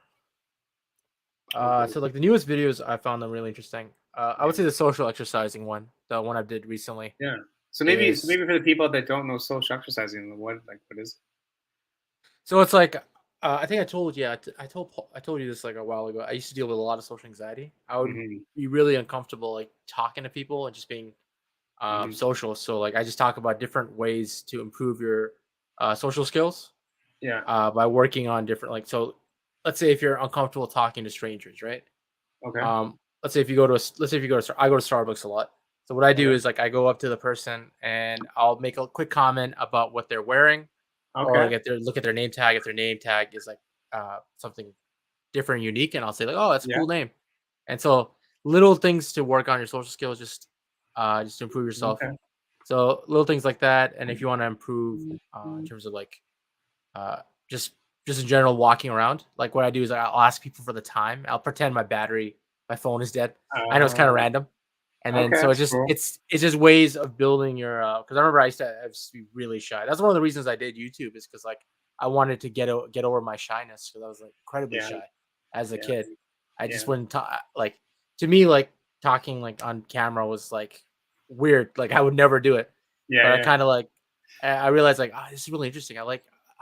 Okay.
So like the newest videos, I found them really interesting. I
Yeah.
would say the social exercising one, the one I did recently,
Yeah. So maybe so
is
maybe for the people that don't know social exercising, what is
so it's like I think I told you, I told you this like a while ago. I used to deal with a lot of social anxiety. I
it?
would
Hmm.
be really uncomfortable like talking to people and just being
Hmm.
social. So like I just talk about different ways to improve your social skills
Yeah.
by working on different like so. Let's say if you're uncomfortable talking to strangers, right?
Okay.
Let's say if you go to let's say if you go to I go to Starbucks a lot. So what I do
Okay.
is like I go up to the person and I'll make a quick comment about what they're wearing, or
Okay.
like if they look at their name tag. If their name tag is like something different, and unique, and I'll say like, oh, that's a
Yeah.
cool name. And so little things to work on your social skills, just to improve yourself.
Okay.
So little things like that, and if you want to improve in terms of like uh, just just in general walking around. Like what I do is I'll ask people for the time. I'll pretend my phone is dead. I know it's kind of
Uh,
random, and then
okay.
so
That's cool.
it's just ways of building your. Because I remember I used to be really shy. That's one of the reasons I did YouTube is because like I wanted to get over my shyness because I was like incredibly
Yeah.
shy as a
Yeah.
kid. I just
Yeah.
wouldn't talk like to me like talking like on camera was like weird. Like I would never do it,
Yeah.
but I
Yeah.
kind of like I realized like this is really interesting. I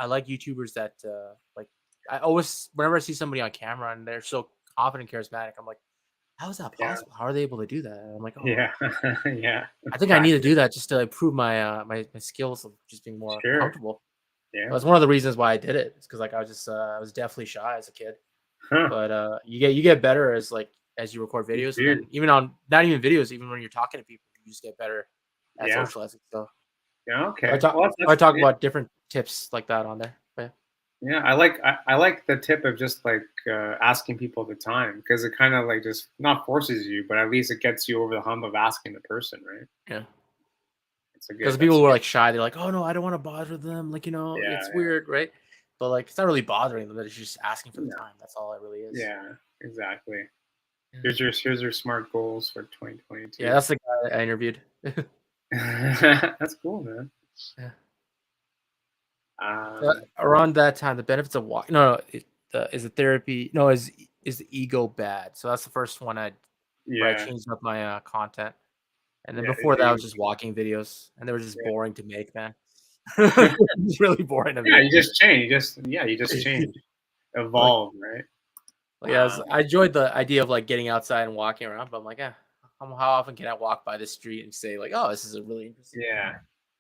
like YouTubers that like I always whenever I see somebody on camera and they're so confident, charismatic, I'm like, how is that
Yeah.
possible? How are they able to do that? And I'm like, oh,
Yeah. Yeah.
I think I need to
Exactly.
do that just to improve my skills of just being more
Sure.
comfortable.
Yeah.
That's one of the reasons why I did it. It's because like I was definitely shy as a kid,
Huh.
but you get better as like as you record
You
videos, and
do.
then even on not even videos, even when you're talking to people, you just get better at
Yeah.
socializing. So
Yeah.
I
Okay.
talk
Well,
I
that's
talk
yeah.
about different tips like that on there. But
Yeah, I like the tip of just like asking people the time because it kind of like just not forces you, but at least it gets you over the hump of asking the person, right?
yeah.
It's a good.
Because people
That's
were
good.
like shy. They're like, "Oh no, I don't want to bother them." Like it's
Yeah,
weird, right? But like, it's not really bothering them. It's just asking for the
yeah,
time. That's all it really is.
yeah, exactly.
Yeah,
Here's your smart goals for
yeah,
2022.
that's the guy I interviewed.
That's cool, man.
Yeah. So
Um,
around that time, the benefits of walk. No, no, is the therapy. No, is the ego bad? So that's the first one I where I
yeah,
changed up my content. And then
yeah,
before that, I was just walking videos, and they were just boring to make, man.
yeah.
It's really boring to
Yeah,
make.
you just change. You just change,
Like
evolve, right?
Like, yeah,
Um,
I enjoyed the idea of like getting outside and walking around, but I'm like, yeah, how often can I walk by the street and say like, oh, this is a really interesting.
yeah.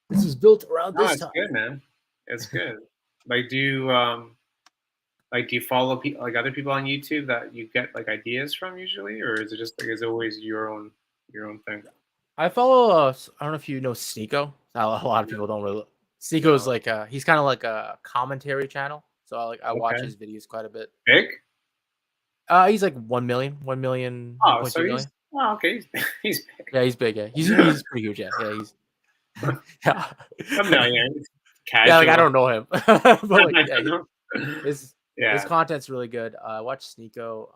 This was built around
No,
this
it's
time.
good, man. It's good. Like, do you follow people like other people on YouTube that you get like ideas from usually, or is it just like is it always your own thing?
I follow. I don't know if you know Sneeko. A lot of
No,
people don't really. Sneeko's
no.
like he's kind of like a commentary channel, so I watch
Okay.
his videos quite a bit.
Big?
He's like 1 million, 1 million,
Oh,
1.2
so he's
million.
oh, okay. He's
Yeah, he's big. Yeah,
big.
he's pretty huge. Yeah, yeah, he's yeah.
A million.
Yeah, like I
casual.
don't know him, but like
I
yeah,
don't know.
his
Yeah,
content's really good. I watch Sneeko.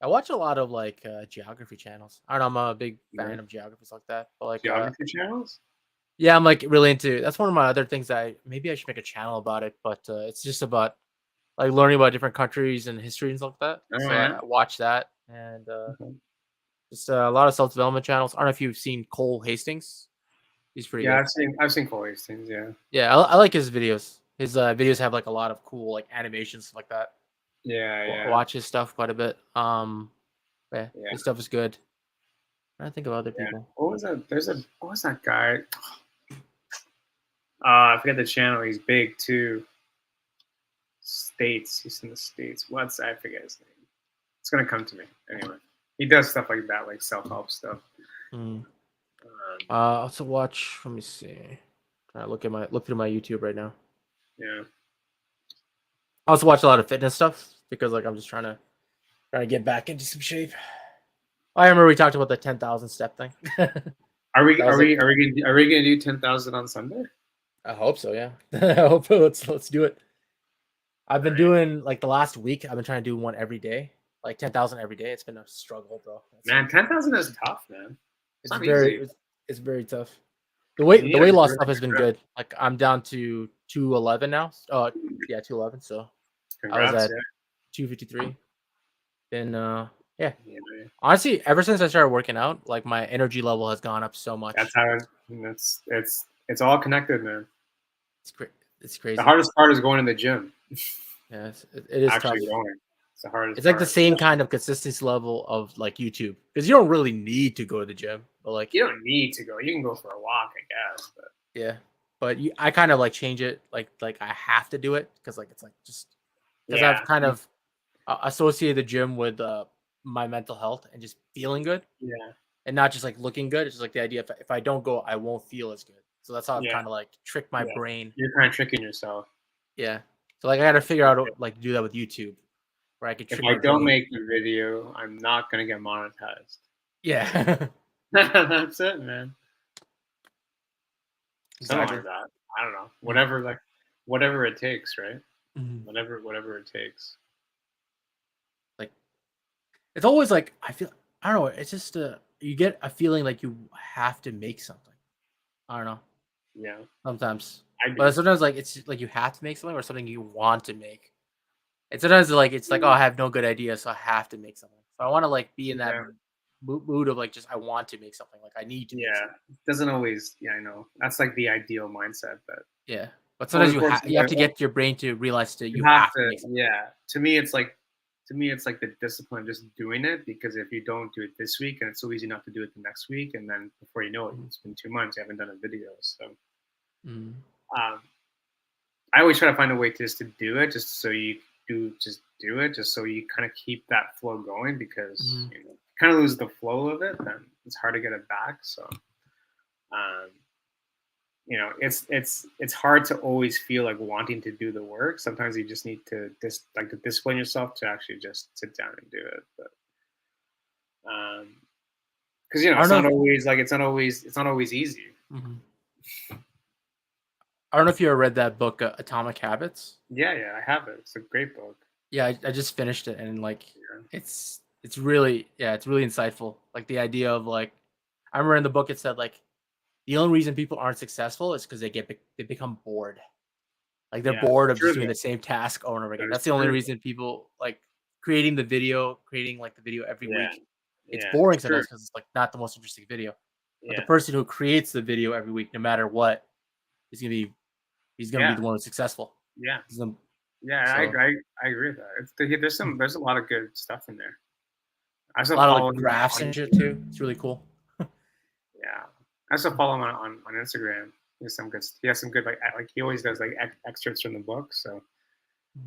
I watch a lot of like geography channels. I don't know. I'm a big
yeah.
fan of geography stuff like that. But like
Geography channels.
yeah, I'm like really into. That's one of my other things. That maybe I should make a channel about it. But it's just about like learning about different countries and history and stuff like that.
Oh
So
yeah.
I watch that and
Okay.
just a lot of self development channels. I don't know if you've seen Cole Hastings. He's pretty
Yeah,
good.
I've seen Cole Hastings. Yeah.
Yeah, I like his videos. His videos have like a lot of cool like animations like that.
Yeah, yeah,
Watch his stuff quite a bit. Yeah,
yeah,
his stuff is good. I think of other
yeah.
people.
What was that? What was that guy? I forget the channel. He's big too. States. He's in the States. I forget his name. It's gonna come to me anyway. He does stuff like that, like self-help stuff.
Mm.
Um,
Also watch. Let me see. Trying to look through my YouTube right now.
yeah,
I also watch a lot of fitness stuff because like I'm just trying to get back into some shape. I remember we talked about the 10,000 step thing. That
are we are
was like
we are we gonna do 10,000 on Sunday?
I hope so. Yeah, I hope let's do it. I've
All
been
right,
doing like the last week. I've been trying to do one every day, like 10,000 every day. It's been a struggle, bro.
man. 10,000 is tough, man. It's
It's
not
very
easy.
it's very tough. The
You
weight
need
the
a
weight loss
really
stuff has
good
been
rep.
good. Like I'm down to 211 now. Yeah, 211. So I was
Congrats,
at
yeah.
253. Then yeah.
Yeah, man.
Honestly, ever since I started working out, like my energy level has gone up so
That's
much.
how it's all connected, man.
It's cra- it's
The
crazy.
hardest part is going to the gym.
Yeah, it is tough.
Actually going. It's the hardest
It's like the
part.
same kind of consistency level of like YouTube because you don't really need to go to the gym, but like
You don't need to go. You can go for a walk, I guess. But
yeah, but I kind of like change it like I have to do it because like it's like just because
yeah,
I've kind of associated the gym with my mental health and just feeling good
yeah,
and not just like looking good. It's just like the idea if I don't go, I won't feel as good. So that's how I've
yeah,
kind of like tricked my
yeah.
brain.
You're kind of tricking yourself.
Yeah. So like I got to figure out like to do that with YouTube where I could
If
trick
I
my
don't
brain.
make the video, I'm not gonna get monetized.
Yeah.
That's it, man. Something
Exactly.
like that. I don't know.
Mm.
Whatever it takes, right?
Mhm.
Whatever it takes.
Like it's always like I don't know. It's just you get a feeling like you have to make something. I don't know.
Yeah,
Sometimes,
I
but
do.
sometimes like it's like you have to make something or something you want to make. And sometimes like it's like oh I have no good idea so I have to make something. So I want to like be in that
Yeah,
mood of like just I want to make something. Like I need to make
yeah.
something.
It doesn't always. Yeah, I know. That's like the ideal mindset, but
Yeah, but
over
sometimes
the course of
you have to get your brain to realize that
you
you
have
have to
to.
make something.
Yeah. To me, it's like the discipline of just doing it because if you don't do it this week, and it's so easy not to do it the next week, and then before you know it,
Mm.
it's been 2 months. You haven't done a video, so.
Mm.
Um, I always try to find a way just to do it, just do it, just so you kind of keep that flow going because
Mm.
kind of lose the flow of it, then it's hard to get it back. So, um, it's hard to always feel like wanting to do the work. Sometimes you just need to to discipline yourself to actually just sit down and do it. But because
I don't
it's
know.
not always like it's not always easy.
Mhm. I don't know if you ever read that book, Atomic Habits.
Yeah, yeah, I have it. It's a great book.
Yeah, I just finished it and like
Yeah,
it's really it's really insightful. Like the idea of like I remember in the book it said like the only reason people aren't successful is because they become bored. Like they're
yeah,
bored of
true
just doing
though.
the same task over and over
That
again.
is
That's the only
true.
reason people like creating like the video every
Yeah,
week. It's
yeah,
boring
it's true.
sometimes because it's like not the most interesting video. But the
Yeah,
person who creates the video every week, no matter what, is gonna be he's gonna be
yeah,
the one who's successful.
yeah,
He's gonna-
yeah.
So
I agree with that. There's a lot of good stuff in there. I
a
still
lot of
follow
like
him
graphs
on
and shit too. It's really cool.
yeah. I still follow him on Instagram. He has some good like he always does like excerpts from the book. So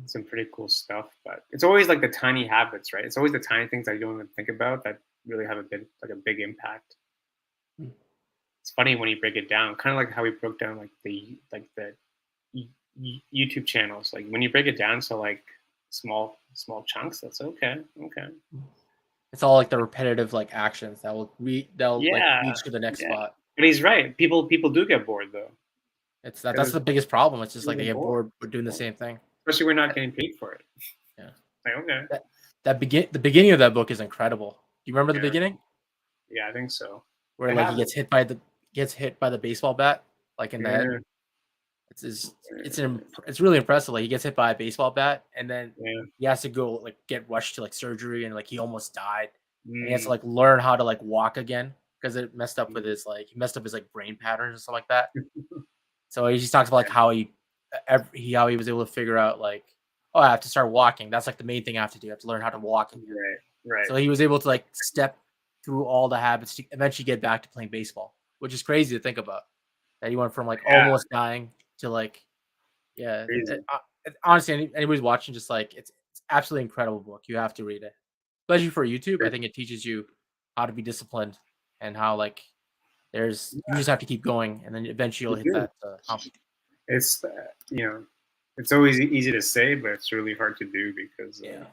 some pretty cool stuff. But it's always like the tiny habits, right? It's always the tiny things that you don't even think about that really have a big impact. It's funny when you break it down, kind of like how we broke down the YouTube channels. Like when you break it down to like small chunks, that's okay. Okay.
It's all like the repetitive like actions that will they'll like
Yeah,
lead you to the next
yeah.
spot.
But he's right. People do get bored though.
That's the biggest problem. It's just like they
Really
get
bored.
bored with doing the same thing.
Especially we're not getting paid for it.
Yeah.
Like, okay.
The beginning of that book is incredible. Do you remember the
Yeah.
beginning
Yeah, I think so.
where
I
like he
have it.
gets hit by the baseball bat like in the head?
Yeah.
It's really impressive. Like he gets hit by a baseball bat and then
Yeah.
he has to go like get rushed to like surgery and like he almost died and he has to
Mm,
like learn how to like walk again because it messed up with
mm.
his like he messed up his like brain patterns and stuff like that. So he just talks about like how how he was able to figure out like, oh, I have to start walking. That's like the main thing I have to do. I have to learn how to walk again.
Right. Right.
So he was able to like step through all the habits to eventually get back to playing baseball, which is crazy to think about. That he went from like
Yeah.
almost dying to like, yeah.
Crazy.
Honestly, anybody's watching, just like it's absolutely incredible book. You have to read it, especially for YouTube. I think it teaches you how to be disciplined and how like you just have to keep going, and then eventually you'll
You
hit
do.
that hump.
It's it's always easy to say, but it's really hard to do because
Yeah.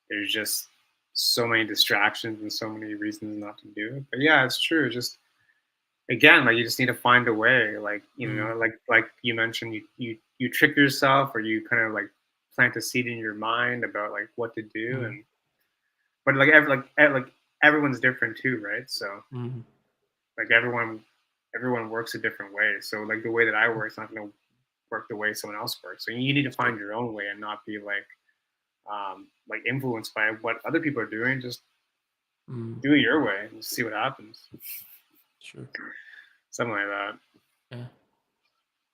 there's just so many distractions and so many reasons not to do it. But yeah, it's true. Just again, like you just need to find a way. Like
Mm,
like you mentioned, you trick yourself or you kind of like plant a seed in your mind about like what to do,
mm,
and but like everyone's different too, right? So
mm,
like everyone works a different way. So like the way that I work is not going to work the way someone else works. So you need to
sure.
find your own way and not be like influenced by what other people are doing. Just
Mm,
do it your way and see what happens.
sure.
Something like that.
Yeah.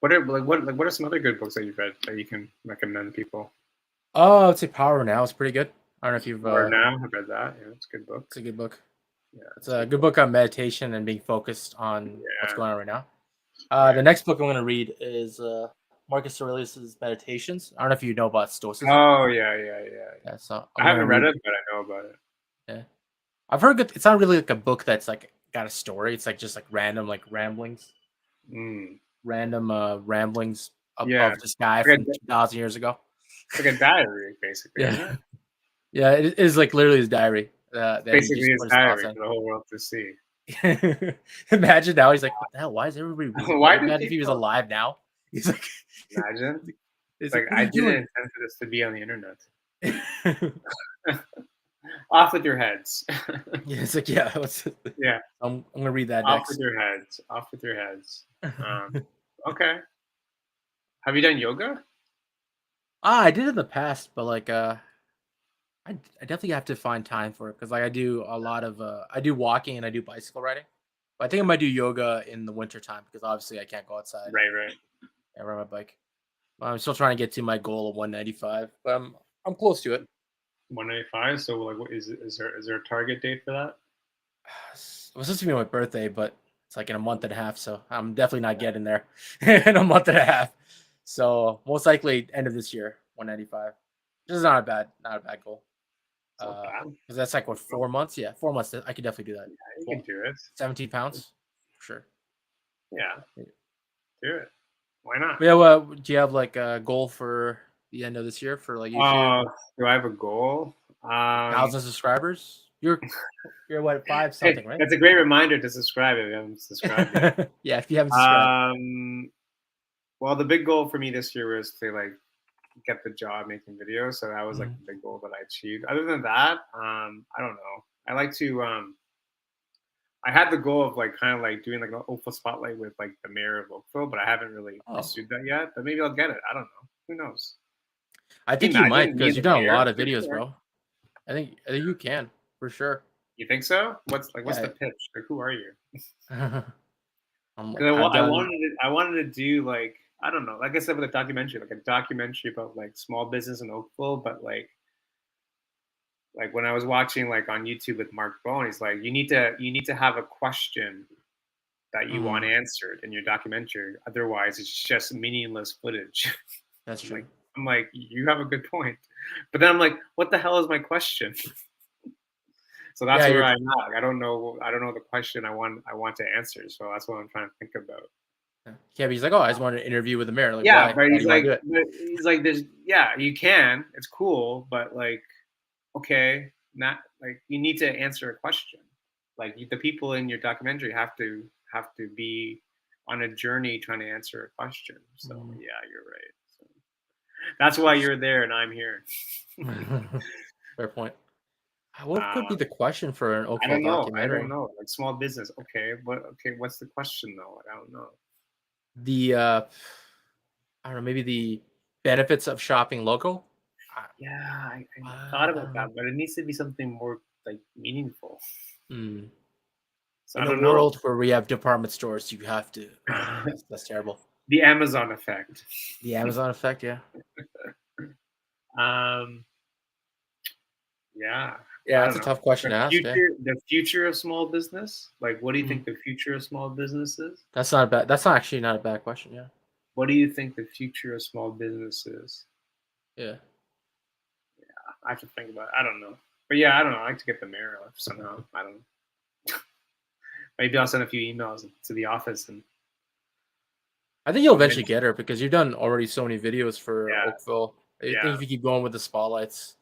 What are some other good books that you've read that you can recommend people?
Oh, I would say Power Now is pretty good. I don't know if you've
Or now I've read that. Yeah, it's a good book.
it's a good book.
Yeah,
It's
it's a
a
good
good
book.
book on meditation and being focused on what's
Yeah,
going on right now. The
yeah.
next book I'm gonna read is Marcus Aurelius's Meditations. I don't know if you know about Stoicism.
Oh yeah, yeah, yeah, yeah.
Yeah, so
I
I'm gonna
haven't read
read.
it, but I know about it.
Yeah, I've heard good. It's not really like a book that's like got a story. It's like just like random like ramblings,
Mm.
random ramblings
Yeah,
of this guy
like
from 2,000 years ago.
it's like a diary, basically,
Yeah,
isn't it?
yeah, it is like literally his diary
It's
that he
basically
just
his
put his thoughts
diary
in.
for the whole world to see.
Imagine now he's like, what the hell? Why is everybody reading?
Why
Like,
do
imagine if he was
people
alive now. He's like,
imagine?
he's
Like
like, what are
I
you
didn't
doing?
intend for this to be on the internet. Off with your heads.
Yeah, it's like, yeah.
Yeah,
I'm gonna read that
off with
next.
your heads. Off with your heads. Okay. Have you done yoga?
I did it in the past, but like, I definitely have to find time for it because like I do a lot of I do walking and I do bicycle riding. But I think I might do yoga in the winter time because obviously I can't go outside
Right, right.
and ride my bike. I'm still trying to get to my goal of 195, but I'm close to it.
195. So like, what is there a target date for that?
It was supposed to be my birthday, but it's like in a month and a half, so I'm definitely not getting there in a month and a half. So most likely end of this year, 195. This is not a bad goal.
It's not bad.
Because that's like what
Well,
4 months. Yeah, 4 months. I could definitely do that.
you can
Well,
do it.
17 pounds, for sure.
Yeah,
Yeah.
do it. Why not?
But yeah, well, do you have like a goal for the end of this year for like YouTube?
Uh, do I have a goal?
Like
Um,
1,000 subscribers? You're what, five
hey,
something, right?
that's a great reminder to subscribe if you haven't subscribed yet.
Yeah, if you haven't subscribed.
Um, well, the big goal for me this year was to like get the job making videos, so that was like
Mhm.
the big goal that I achieved. Other than that, I don't know. I like to. I had the goal of like kind of like doing like an Oprah spotlight with like the mayor of Oakville, but I haven't really
Oh,
pursued that yet. But maybe I'll get it. I don't know. Who knows?
I
Can
think
you
you might
imagine me
because
and
you've
the
done a
mayor
lot of
for
videos,
sure?
bro. I think you can for sure.
You think so? What's the
Yeah.
pitch? Like, who are you?
I'm like
Because
I've done.
I wanted to do like I don't know, like I said with a documentary, like a documentary about like small business in Oakville, but like when I was watching like on YouTube with Mark Bowen, he's like, you need to have a question that you want
Mm,
answered in your documentary. Otherwise, it's just meaningless footage.
that's
I'm
true.
like, you have a good point, but then I'm like, what the hell is my question? So
Yeah,
that's where
you're.
I'm at. Like, I don't know the question I want to answer. So that's what I'm trying to think about.
Yeah, but he's like, oh, I just wanted to interview with the mayor. Like,
Yeah,
why?
but
Why do you want to do it?
there's yeah, you can. It's cool, but like okay, not like you need to answer a question. Like the people in your documentary have to be on a journey trying to answer a question. So yeah, you're right. So, that's why you're there and I'm here.
Fair point. What could be the question for an
I
Oakville
don't know. I don't
documentary?
know. Like small business. Okay, what's the question though? I don't know.
The I don't know, maybe the benefits of shopping local.
Yeah, I thought
I
about
don't know.
that, but it needs to be something more like meaningful.
Hmm.
So I
In a
don't know.
world where we have department stores, you have to. That's terrible.
The Amazon effect.
The Amazon effect, yeah.
Um, yeah,
Yeah,
I
it's
don't
a
know.
tough question to ask. Yeah,
The future of small business. Like, what do you
Mhm.
think the future of small business is?
That's not a bad. That's not actually not a bad question. Yeah,
What do you think the future of small business is?
yeah.
I have to think about it. I don't know. But yeah, I don't know. I like to get the mayor off somehow. I don't know. Maybe I'll send a few emails to the office and
I think you'll eventually
convince.
get her because you've done already so many videos for
Yeah,
Oakville. I think
yeah,
if you keep going with the spotlights,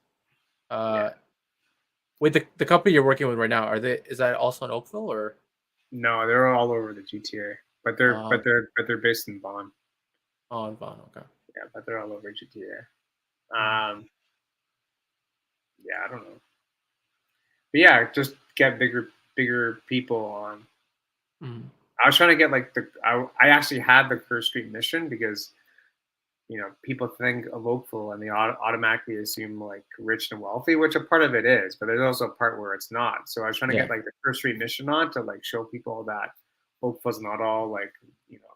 yeah.
uh, with the company you're working with right now, is that also in Oakville or?
No, they're all over the GTA, but they're based in Vaughan.
Oh, in Vaughan. Okay.
Yeah, but they're all over GTA.
Mm,
Yeah, I don't know. But yeah, just get bigger people on.
mm,
I was trying to get like I actually had the Kerr Street mission because people think of Oakville and they automatically assume like rich and wealthy, which a part of it is, but there's also a part where it's not. So I was trying to
yeah.
get like the Kerr Street mission on to like show people that Oakville's not all like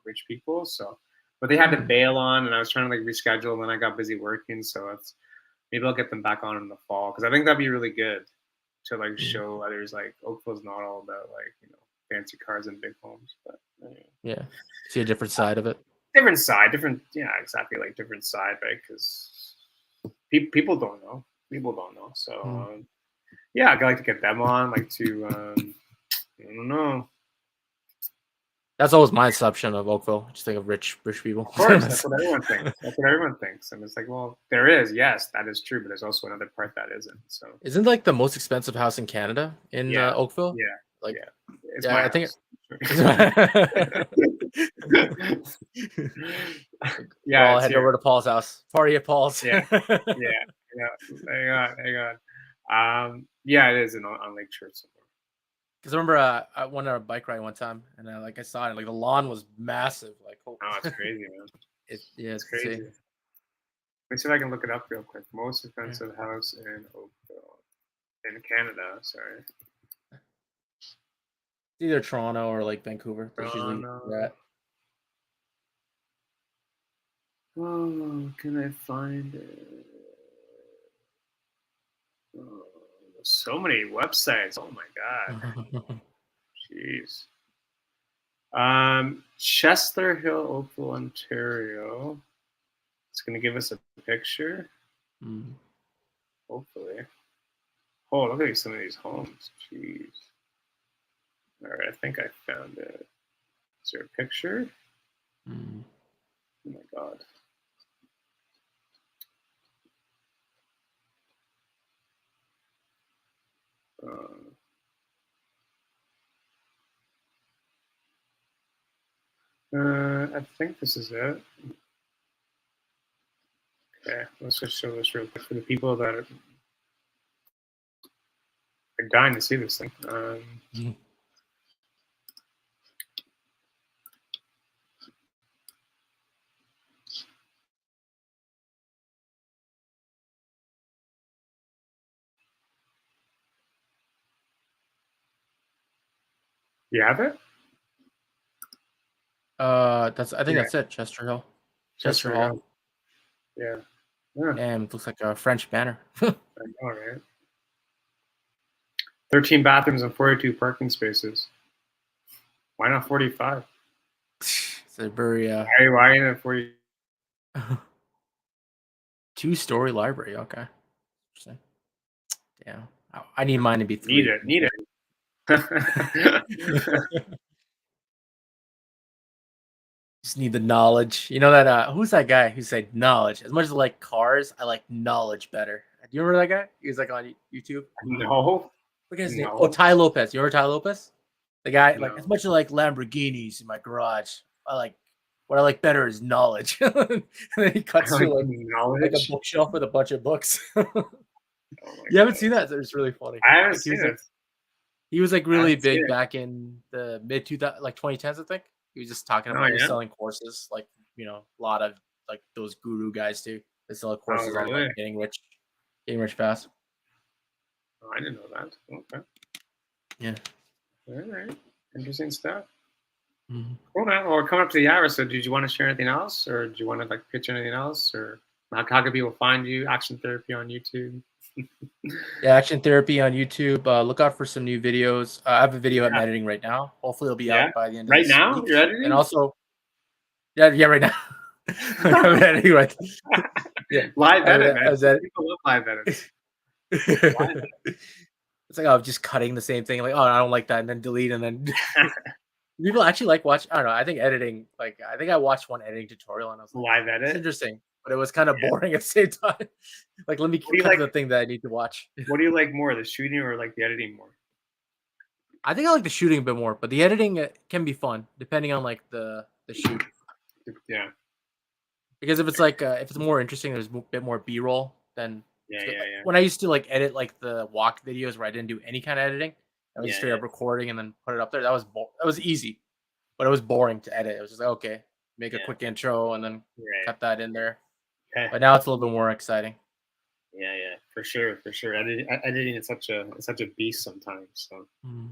rich people. So, but they had to
Mm,
bail on, and I was trying to like reschedule, and then I got busy working. So it's maybe I'll get them back on in the fall because I think that'd be really good to like
mm,
show others like Oakville's not all about like fancy cars and big homes, but anyway.
yeah. See a different side of it.
Different side, different, yeah, exactly, like different side, right? Because people don't know, So
Mm.
yeah, I'd like to get them on, like to I don't know.
That's always my assumption of Oakville. Just think of rich people.
Of course, that's what everyone thinks. That's what everyone thinks, and it's like, well, there is, yes, that is true, but there's also another part that isn't. So
Isn't like the most expensive house in Canada in
yeah,
Oakville?
yeah,
Like,
yeah. It's
yeah,
my
I think.
house.
We're
Yeah,
all
it's
heading over
here.
to Paul's house. Party at Paul's.
Yeah, yeah, yeah. Hang on. Yeah, it is on Lake Church somewhere.
Because I remember I went on a bike ride one time, and I saw it. Like the lawn was massive. Like, oh,
Oh, it's crazy, man.
yeah,
It's
it's
crazy.
insane.
Let me see if I can look it up real quick. Most
Yeah.
expensive house in Oakville, in Canada. Sorry,
It's either Toronto or like Vancouver. That's usually
Toronto.
that.
Oh, can I find it? Oh, so many websites. Oh my god. Jeez. Chester Hill, Oakville, Ontario. It's gonna give us a picture.
Mm.
Hopefully. Oh, look at some of these homes. Jeez. All right, I think I found it. Is there a picture?
Mm.
Oh my god. I think this is it. Okay, let's just show this real quick for the people that are dying to see this thing.
Mm.
You have it?
I think
Yeah,
that's it. Chester Hill, Chester
Chester
Hall.
Hill. Yeah. Yeah,
Damn, it looks like a French banner.
I know, right? 13 bathrooms and 42 parking spaces. Why not 45?
It's a very
Why ain't it 40?
two-story library. Okay. Interesting. Yeah. I need mine to be
Need
3.
it. Need it.
Just need the knowledge. You know that who's that guy who said knowledge? As much as I like cars, I like knowledge better. Do you remember that guy? He was like on YouTube.
No.
Look at his name. Oh,
No.
Ty Lopez. You remember Ty Lopez? The guy, like,
No.
as much as I like Lamborghinis in my garage, what I like better is knowledge. And then he
I
cuts
like
through like a
knowledge.
bookshelf with a bunch of books.
Oh my
You haven't
god,
seen that? It's really funny.
I haven't
Like
seen it.
he was like
I
really
haven't seen
big
it.
back in the mid 2000 like 2010s, I think. He was just talking
Oh
about he was
yeah.
selling courses like a lot of like those guru guys too. They sell
Oh
courses on like
really?
getting rich fast.
Oh, I didn't know that. Okay.
Yeah.
All right. Interesting stuff.
Mhm.
Cool, man. Well, we're coming up to the hour. So, did you want to share anything else, or do you want to like pitch anything else, or how can people find you? Action Therapy on YouTube.
Yeah, action therapy on YouTube. Look out for some new videos. I have a video I'm
Yeah.
editing right now. Hopefully, it'll be
Yeah.
out by the end of
Right
this
now,
week.
you're
And
editing.
also, yeah, right now. I'm editing right. Yeah,
Live edit,
I
man.
was editing.
People love live edits. Live
It's like I'm just cutting the same thing. Like, oh, I don't like that, and then delete, and then
edit.
people actually like watch. I don't know. I think editing. Like, I think I watched one editing tutorial, and I was like,
Live
it's
edit.
interesting, but it was kind of
Yeah.
boring at the same time. Like, let me
What do you
cut to
like?
the thing that I need to watch.
What do you like more, the shooting or like the editing more?
I think I like the shooting a bit more, but the editing can be fun depending on like the shoot.
Yeah.
Because if it's more interesting, there's a bit more B-roll than
Yeah. Yeah.
like
Yeah.
when I used to like edit like the walk videos where I didn't do any kind of editing. I was just
Yeah.
straight
Yeah.
up recording and then put it up there. That was easy, but it was boring to edit. It was just like okay, make a
Yeah.
quick intro and then
Right.
cut that in there.
Okay.
But now it's a little bit more exciting.
Yeah. Yeah. For sure. For sure. Editing is such a beast sometimes. So.
Mhm.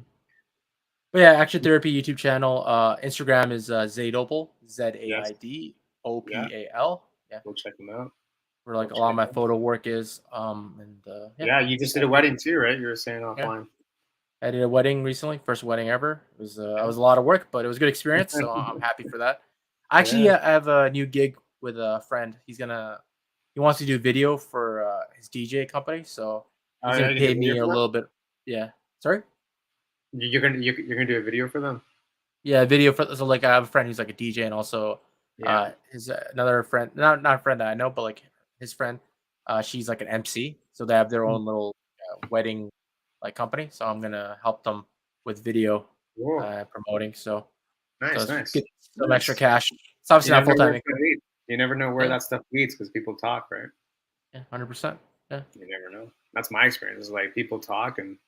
But yeah, Action Therapy YouTube channel. Instagram is Zaid Opal,
Yes. Yeah.
ZAIDOPAL. Yeah,
Go check them out.
where
Go
like a
check
lot of
it
my
out.
photo work is. And yeah,
Yeah. You just did a wedding too, right? You were saying
yeah.
offline.
I did a wedding recently, first wedding ever. It
Yeah.
was a lot of work, but it was a good experience, so I'm happy for that. Actually,
Yeah.
I have a new gig with a friend. He wants to do video for his DJ company, so
Oh,
he's
yeah.
gonna
You can
pay
do video
me a
for them.
little bit. Yeah, sorry.
You're gonna do a video for them.
Yeah, video for so like I have a friend who's like a DJ and also
Yeah.
his another friend, not a friend that I know, but like his friend, she's like an MC, so they have their
Mm.
own little wedding like company. So I'm gonna help them with video
Whoa.
promoting. So
Nice.
it's
Nice.
get some extra
Nice.
cash. It's obviously
You
not
never
full
know where
time
it's
income.
gonna lead. You never know where
Yeah,
that stuff leads because people talk, right?
yeah, 100%. Yeah,
You never know. That's my experience. Is like people talk and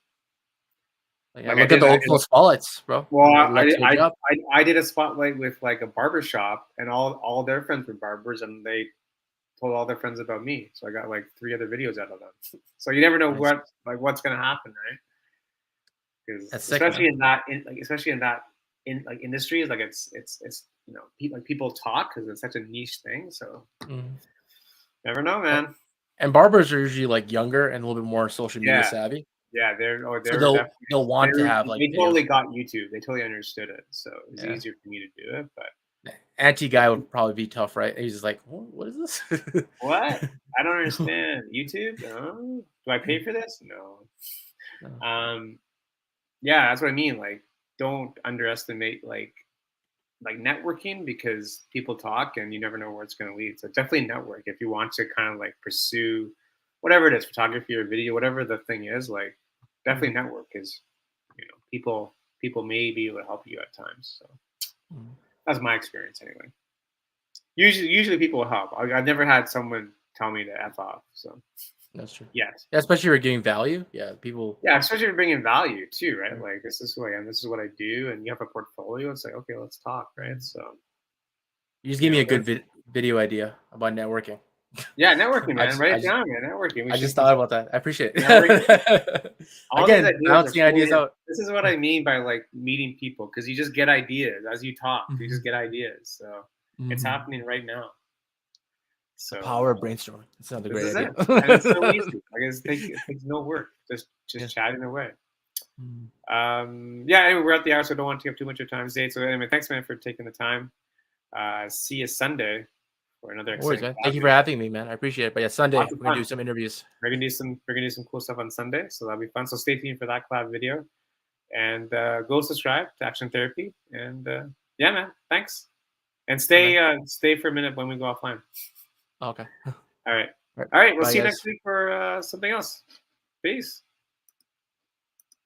like, yeah.
like I
Look at
did.
the old spotlights, bro.
Well,
It led to a job.
I did a spotlight with like a barber shop, and all their friends were barbers, and they told all their friends about me. So I got like 3 other videos out of them. So you never know
Nice.
what's gonna happen, right? Because
That's sick,
especially
man.
in that in like industries, like it's like people talk because it's such a niche thing. So
Mhm.
never know,
A-
man.
And barbers are usually like younger and a little bit more social media
Yeah,
savvy,
yeah,
so
they're definitely
they'll want to have like
they
video.
totally got YouTube. They totally understood it, so it's
Yeah.
easier for me to do it. But
Anti guy would probably be tough, right? He's just like, what is this?
what? I don't understand. YouTube? Do I pay for this? No.
No.
Um, yeah, that's what I mean. Like, don't underestimate like networking because people talk and you never know where it's going to lead. So definitely network if you want to kind of like pursue whatever it is, photography or video, whatever the thing is. Like, definitely
Mhm.
network because people may be able to help you at times. So
Mhm.
that's my experience anyway. Usually people will help. I've never had someone tell me to f off. So
That's true.
yes,
Yeah, especially if you're giving value. Yeah, people.
yeah, especially if you're bringing value too, right?
Yeah.
Like this is who I am. This is what I do, and you have a portfolio. It's like okay, let's talk, right?
Mhm.
So
You just gave me a good
there's
video idea about networking.
yeah, networking,
I
man.
just,
Write
I
it
just,
down, man. Networking. We
I
should
just thought about that. I appreciate
networking.
it.
All these
Again,
ideas are
bouncing ideas
flowing.
out.
This is what I mean by like meeting people because you just get ideas as you talk. You just
Mhm.
get ideas. So it's
Mhm.
happening right now.
The
So
power of brainstorming. That's another
this
great
is it,
idea.
and it's so easy. Like it takes no work.
Yeah.
Just chatting away.
Mhm.
Yeah. Anyway, we're at the hour, so I don't want to take up too much of your time, Zay. So anyway, thanks, man, for taking the time. See you Sunday for another
No worries,
exciting
man.
collab
Thank you for
video.
having me, man. I appreciate it. But yeah, Sunday
Lots of
we're gonna
fun.
do some interviews.
We're gonna do some cool stuff on Sunday, so that'll be fun. So stay tuned for that collab video, and go subscribe to Action Therapy. And yeah, man, thanks. And
Yeah, man.
stay for a minute when we go offline.
Okay.
All right,
All right.
all right. We'll
Bye,
see you next
guys.
week for something else. Peace.